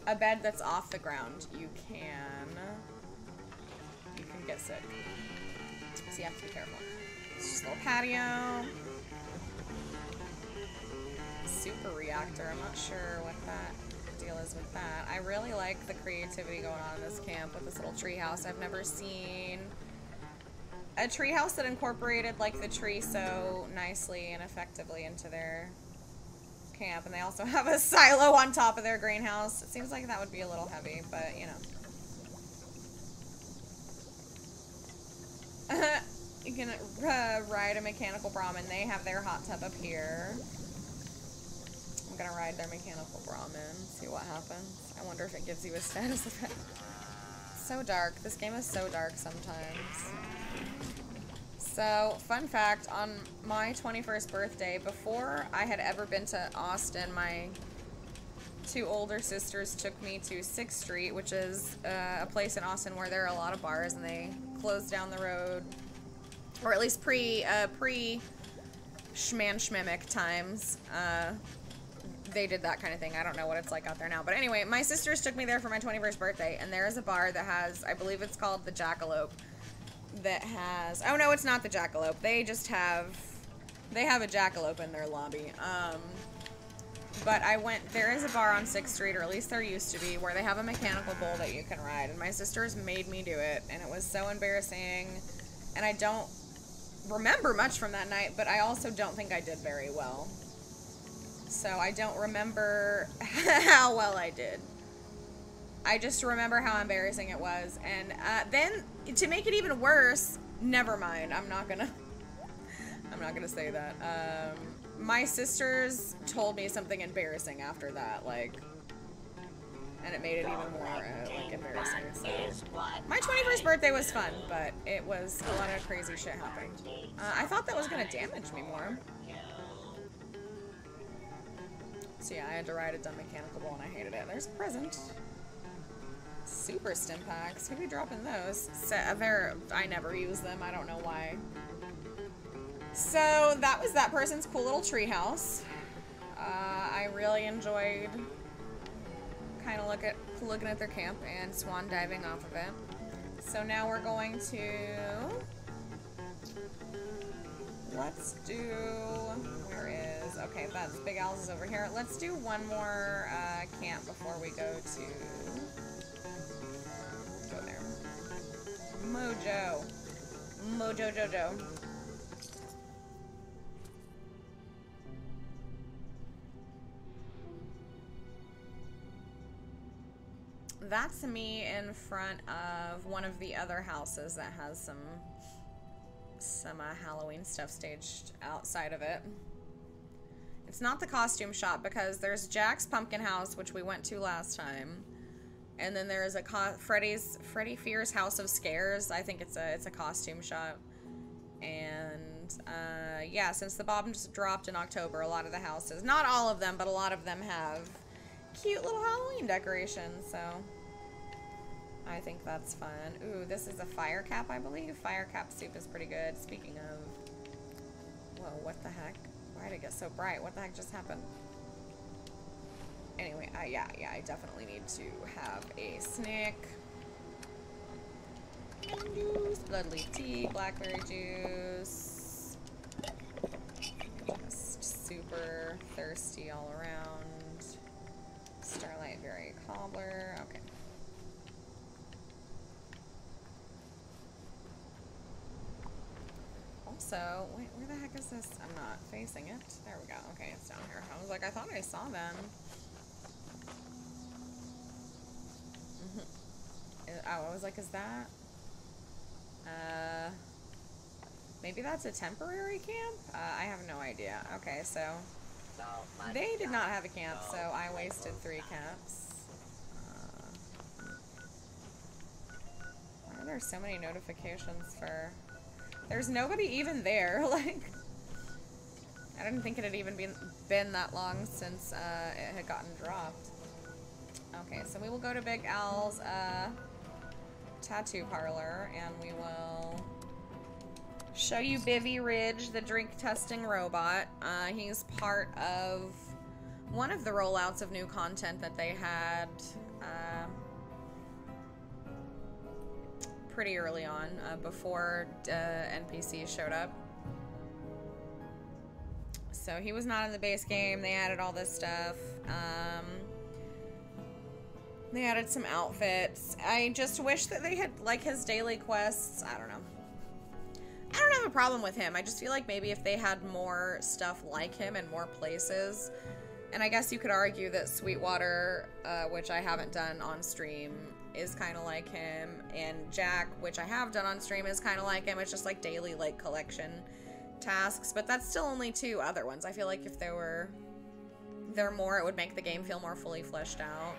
a bed that's off the ground, you can get sick. So you have to be careful. It's just a little patio. Super reactor. I'm not sure what that deal is with that. I really like the creativity going on in this camp with this little treehouse. I've never seen a treehouse that incorporated like the tree so nicely and effectively into their camp. And they also have a silo on top of their greenhouse. It seems like that would be a little heavy, but you know. You can ride a mechanical Brahmin. They have their hot tub up here. I'm gonna ride their mechanical Brahmin, see what happens. I wonder if it gives you a status effect. So dark. This game is so dark sometimes. So, fun fact, on my 21st birthday, before I had ever been to Austin, my 2 older sisters took me to 6th Street, which is a place in Austin where there are a lot of bars, and they closed down the road, or at least pre-schman-schmimic times. They did that kind of thing. I don't know what it's like out there now. But anyway, my sisters took me there for my 21st birthday, and there is a bar that has, I believe it's called the Jackalope, that has, oh no, it's not the Jackalope. They just have, they have a Jackalope in their lobby. But I went, there is a bar on 6th Street, or at least there used to be, where they have a mechanical bull that you can ride, and my sisters made me do it, and it was so embarrassing, and I don't remember much from that night, but I also don't think I did very well. So I don't remember how well I did. I just remember how embarrassing it was, and then, to make it even worse, never mind, I'm not gonna say that. My sisters told me something embarrassing after that, like, and it made it even more, like, embarrassing, so. My 21st birthday was fun, but it was a lot of crazy shit happened. I thought that was gonna damage me more. So yeah, I had to ride a dumb mechanical bull and I hated it. There's a present. Super stim packs. Who be dropping those? I never use them. I don't know why. So that was that person's cool little treehouse. I really enjoyed kind of looking at their camp and swan diving off of it. So now we're going to, let's do, where is, okay, that's Big Al's is over here. Let's do one more camp before we go there. Mojo Jojo. That's me in front of one of the other houses that has some Halloween stuff staged outside of it. It's not the costume shop because there's Jack's Pumpkin House, which we went to last time, and then there is a Freddy Fear's House of Scares. I think it's a costume shop, and yeah, since the bombs dropped in October, a lot of the houses, not all of them, but a lot of them have cute little Halloween decorations, so I think that's fun. Ooh, this is a fire cap, I believe. Fire cap soup is pretty good. Speaking of, whoa, what the heck? Why did it get so bright? What the heck just happened? Anyway, yeah, I definitely need to have a snack. Juice, blood leaf tea, blackberry juice. super thirsty all around. Starlight Berry Cobbler. Okay. Also, wait, where the heck is this? I'm not facing it. There we go. Okay, it's down here. I was like, I thought I saw them. Oh, I was like, is that? Maybe that's a temporary camp? I have no idea. Okay, so they did not have a camp, so I wasted 3 camps. Why are there so many notifications for... There's nobody even there, like... I didn't think it had even been that long since it had gotten dropped. Okay, so we will go to Big Al's tattoo parlor, and we will show you Bivy Ridge, the drink testing robot. He's part of one of the rollouts of new content that they had pretty early on, before NPCs showed up. So he was not in the base game. They added all this stuff. They added some outfits. I just wish that they had, like, his daily quests. I don't know. I don't have a problem with him. I just feel like maybe if they had more stuff like him in more places. And I guess you could argue that Sweetwater, which I haven't done on stream, is kind of like him. And Jack, which I have done on stream, is kind of like him. It's just like daily, like, collection tasks. But that's still only 2 other ones. I feel like if there were more, it would make the game feel more fully fleshed out.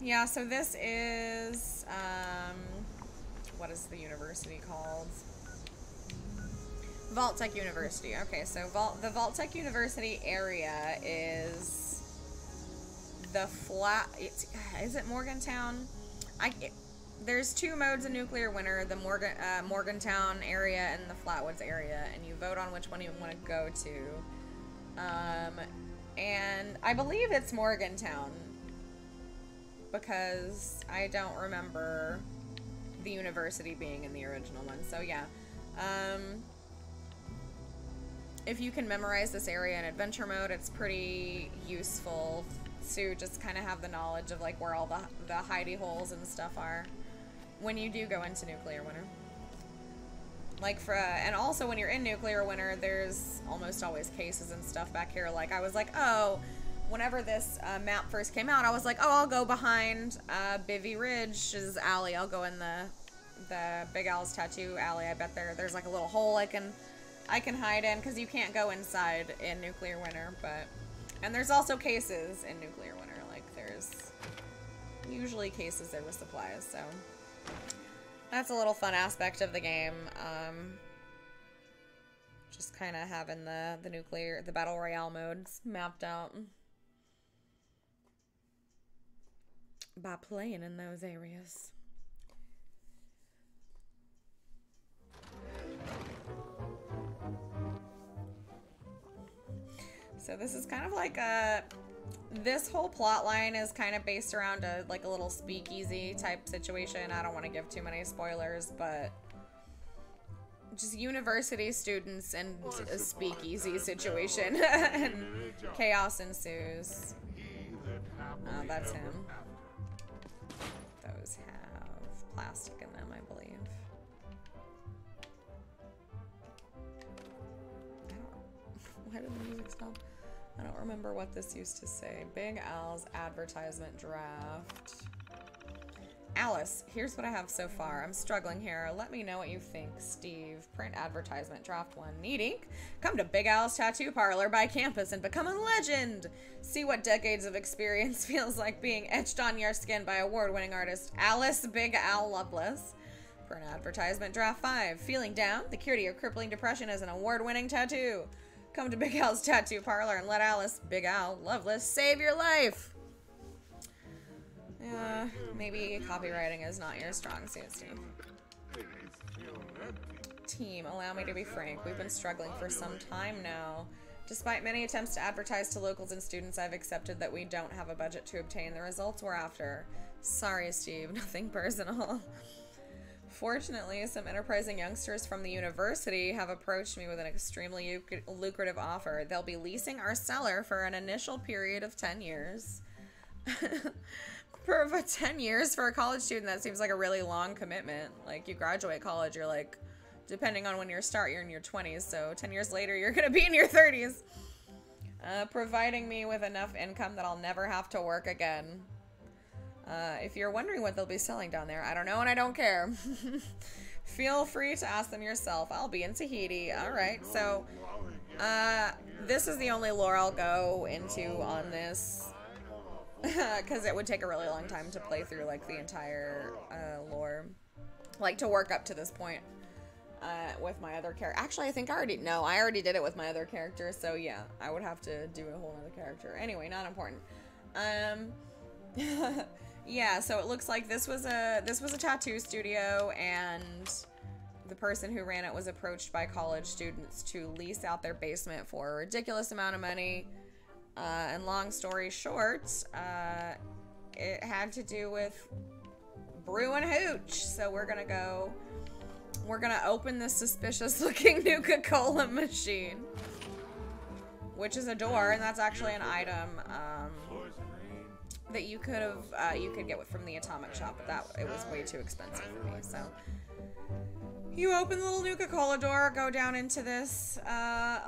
Yeah, so this is, what is the university called? Vault-Tec University. Okay, so the Vault-Tec University area is the flat, is it Morgantown? There's 2 modes in Nuclear Winter, the Morgantown area and the Flatwoods area, and you vote on which one you want to go to. And I believe it's Morgantown, because I don't remember the university being in the original one. So yeah, if you can memorize this area in adventure mode, it's pretty useful to just kind of have the knowledge of like where all the hidey holes and stuff are when you do go into Nuclear Winter. Like and also when you're in Nuclear Winter, there's almost always cases and stuff back here. Like I was like, oh, whenever this map first came out, I was like, oh, I'll go behind Bivy Ridge's alley. I'll go in the Big Al's tattoo alley. I bet there's like a little hole I can hide in, because you can't go inside in Nuclear Winter. And there's also cases in Nuclear Winter. Like there's usually cases there with supplies. So that's a little fun aspect of the game. Just kind of having the Battle Royale modes mapped out by playing in those areas. So this is kind of like this whole plot line is kind of based around like a little speakeasy type situation. I don't want to give too many spoilers, but just university students and a speakeasy situation and chaos ensues. Oh, that's him. Those have plastic in them, I believe. Why did the music stop? I don't remember what this used to say. Big Al's advertisement draft. Alice, here's what I have so far. I'm struggling here. Let me know what you think. Steve, print advertisement, draft 1. Need ink? Come to Big Al's Tattoo Parlor by campus and become a legend. See what decades of experience feels like being etched on your skin by award-winning artist Alice Big Al Loveless. Print advertisement, draft 5. Feeling down? The cure to your crippling depression is an award-winning tattoo. Come to Big Al's Tattoo Parlor and let Alice Big Al Loveless save your life. Maybe copywriting is not your strong suit, Steve. Team, allow me to be frank. We've been struggling for some time now. Despite many attempts to advertise to locals and students, I've accepted that we don't have a budget to obtain the results we're after. Sorry, Steve. Nothing personal. Fortunately, some enterprising youngsters from the university have approached me with an extremely lucrative offer. They'll be leasing our cellar for an initial period of 10 years. For 10 years for a college student, that seems like a really long commitment. Like, you graduate college, you're like, depending on when you start, you're in your 20s, so 10 years later, you're gonna be in your 30s. Providing me with enough income that I'll never have to work again. If you're wondering what they'll be selling down there, I don't know and I don't care. Feel free to ask them yourself. I'll be in Tahiti. Alright, so this is the only lore I'll go into on this. Because it would take a really long time to play through like the entire lore. Like to work up to this point with my other character. Actually, I think I already did it with my other character. So yeah, I would have to do a whole other character. Anyway, not important. Yeah, so it looks like this was a tattoo studio, and the person who ran it was approached by college students to lease out their basement for a ridiculous amount of money. And long story short, it had to do with brewing hooch. So we're gonna open this suspicious looking Nuka-Cola machine, which is a door, and that's actually an item that you could get from the Atomic Shop, but it was way too expensive for me. So you open the little Nuka-Cola door, go down into this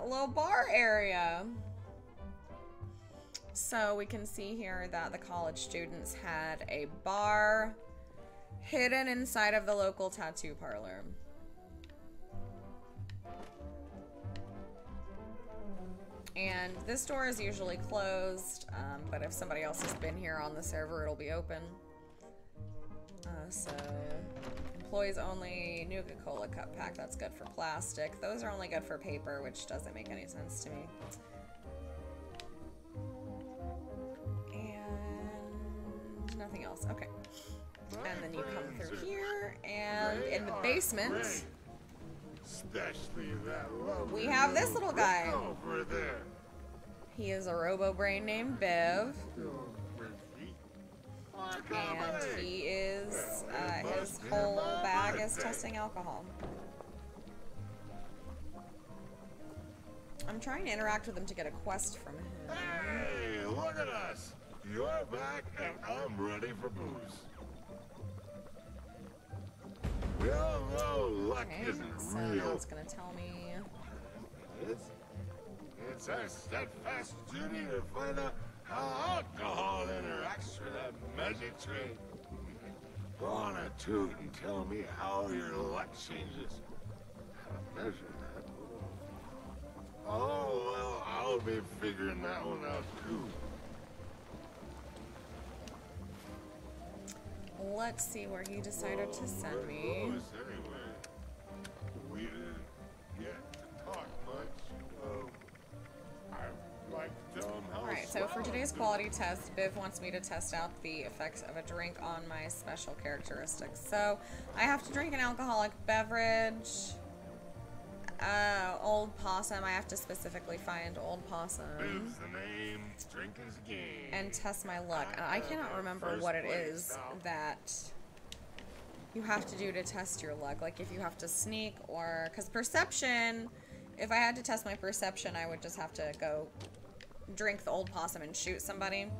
little bar area. So we can see here that the college students had a bar hidden inside of the local tattoo parlor. And this door is usually closed, but if somebody else has been here on the server, it'll be open. So, employees only, Nuka-Cola cup pack, that's good for plastic. Those are only good for paper, which doesn't make any sense to me. And nothing else, okay. And then you come through here, and in the basement, we have this little guy. He is a robo-brain named Bev. And he is, his whole bag is testing alcohol. I'm trying to interact with him to get a quest from him. Hey, look at us! You're back and I'm ready for booze. We all know luck isn't so real. now it's gonna tell me. It's our steadfast duty to find out how alcohol interacts with that magic tree. Go on a toot and tell me how your luck changes. How to measure that? Oh, well, I'll be figuring that one out too. Let's see where he decided to send me. Anyway, we didn't get to talk much. I'd like to tell him how. Alright, so for today's quality test, Biv wants me to test out the effects of a drink on my special characteristics. So, I have to drink an alcoholic beverage. Old Possum. I have to specifically find Old Possum. Biv's the name, drinking's the game. And test my luck. I cannot remember what it is that you have to do to test your luck. Like if you have to sneak or... Because perception, if I had to test my perception, I would just have to go drink the Old Possum and shoot somebody.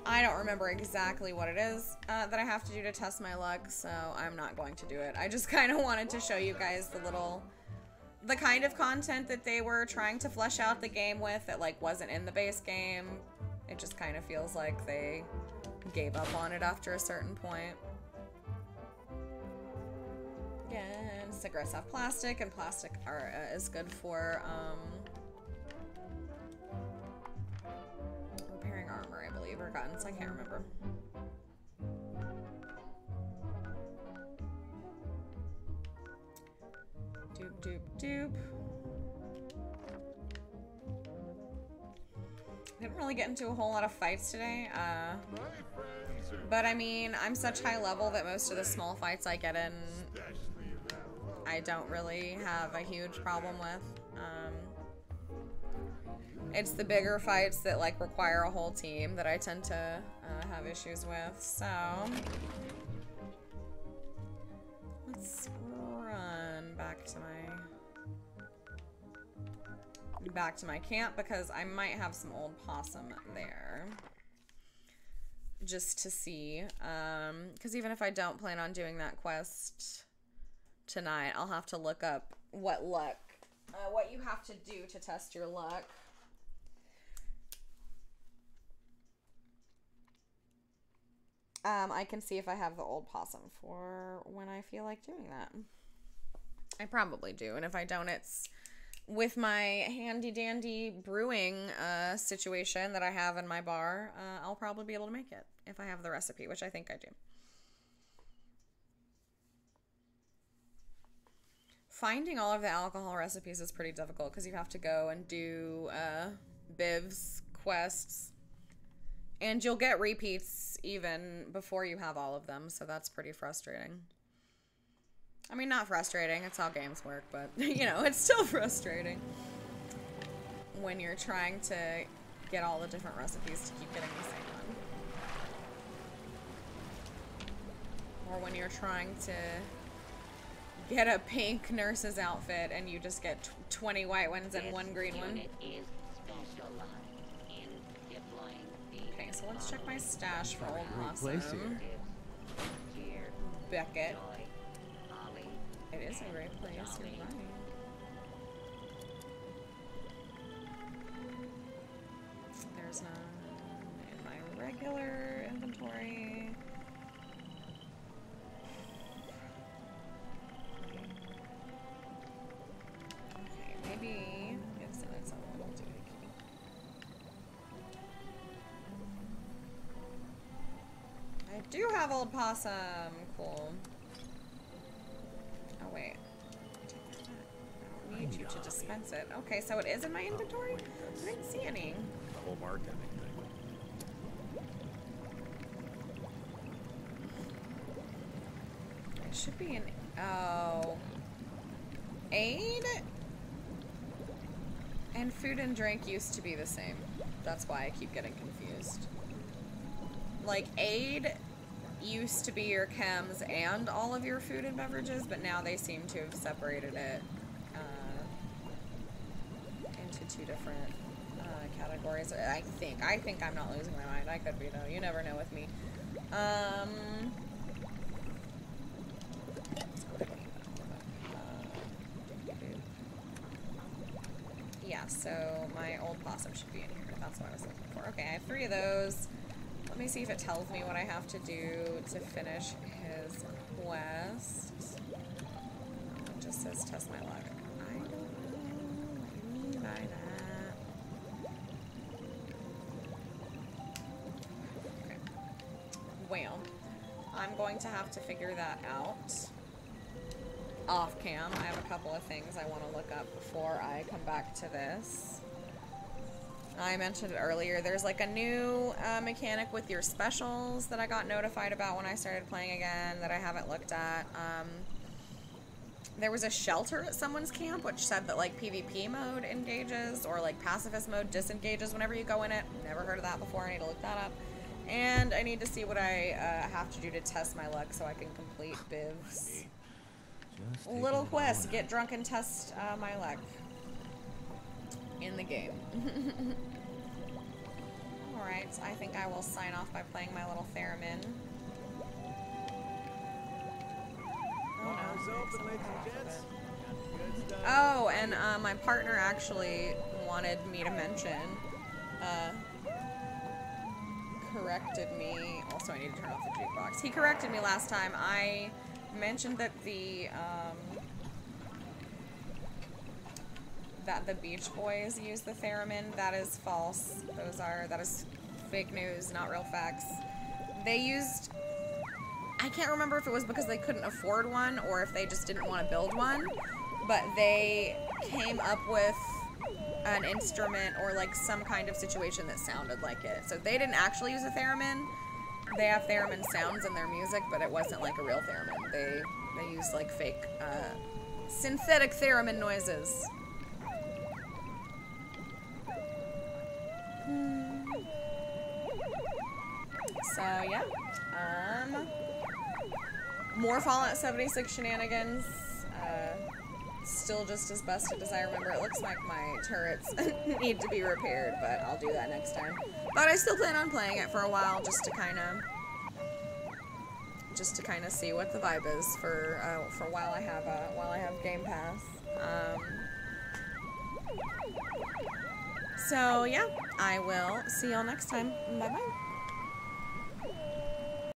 I don't remember exactly what it is that I have to do to test my luck, so I'm not going to do it. I just kind of wanted to show you guys the kind of content that they were trying to flesh out the game with that like wasn't in the base game. It just kind of feels like they gave up on it after a certain point. Again, cigarettes have plastic, and plastic is good for repairing armor, I believe, or guns. I can't remember. Doop, doop, doop. Didn't really get into a whole lot of fights today. But I mean, I'm such high level that most of the small fights I get in, I don't really have a huge problem with. It's the bigger fights that like require a whole team that I tend to have issues with, so. let's run back to my camp because I might have some old possum there. Just to see, because even if I don't plan on doing that quest tonight, I'll have to look up what you have to do to test your luck. I can see if I have the old possum for when I feel like doing that. I probably do, and if I don't, it's with my handy-dandy brewing situation that I have in my bar. I'll probably be able to make it if I have the recipe, which I think I do. Finding all of the alcohol recipes is pretty difficult because you have to go and do bivs, quests, and you'll get repeats even before you have all of them, so that's pretty frustrating. I mean, not frustrating, it's how games work, but, you know, it's still frustrating when you're trying to get all the different recipes to keep getting the same one. Or when you're trying to get a pink nurse's outfit and you just get 20 white ones and one green one. Okay, so let's check my stash for old possum. Beckett. It is a great place, you're right. There's none in my regular inventory. Okay, maybe Gibson is a little doohickey. I do have old possum. Cool. Oh, wait. I don't need you to dispense it. Okay, so it is in my inventory? I didn't see any. The whole mark and It should be in... Oh. Aid? And food and drink used to be the same. That's why I keep getting confused. Like, aid used to be your chems and all of your food and beverages, but now they seem to have separated it into two different categories. I think I'm not losing my mind. I could be, though. You never know with me. Yeah, so my old possum should be in here. That's what I was looking for. Okay, I have 3 of those. Let me see if it tells me what I have to do to finish his quest. It just says test my luck. I don't know what you mean by that. Okay. Well, I'm going to have to figure that out off cam. I have a couple of things I want to look up before I come back to this. I mentioned it earlier, there's like a new mechanic with your specials that I got notified about when I started playing again that I haven't looked at. There was a shelter at someone's camp which said that like PvP mode engages or like pacifist mode disengages whenever you go in it. Never heard of that before, I need to look that up. And I need to see what I have to do to test my luck so I can complete Biv's little quest, get drunk and test my luck in the game. Alright, I think I will sign off by playing my little theremin. Oh, and my partner actually wanted me to mention, corrected me, also I need to turn off the jukebox. He corrected me last time. I mentioned that the Beach Boys use the theremin. That is false. That is fake news, not real facts. They used, I can't remember if it was because they couldn't afford one or if they just didn't want to build one, but they came up with an instrument or like some kind of situation that sounded like it. So they didn't actually use a theremin. They have theremin sounds in their music, but it wasn't like a real theremin. They used like fake synthetic theremin noises. So yeah, More Fallout 76 shenanigans. Still just as busted as I remember. It looks like my turrets need to be repaired, but I'll do that next time. But I still plan on playing it for a while, just to kind of see what the vibe is for while I have Game Pass. So yeah, I will see y'all next time. Bye bye.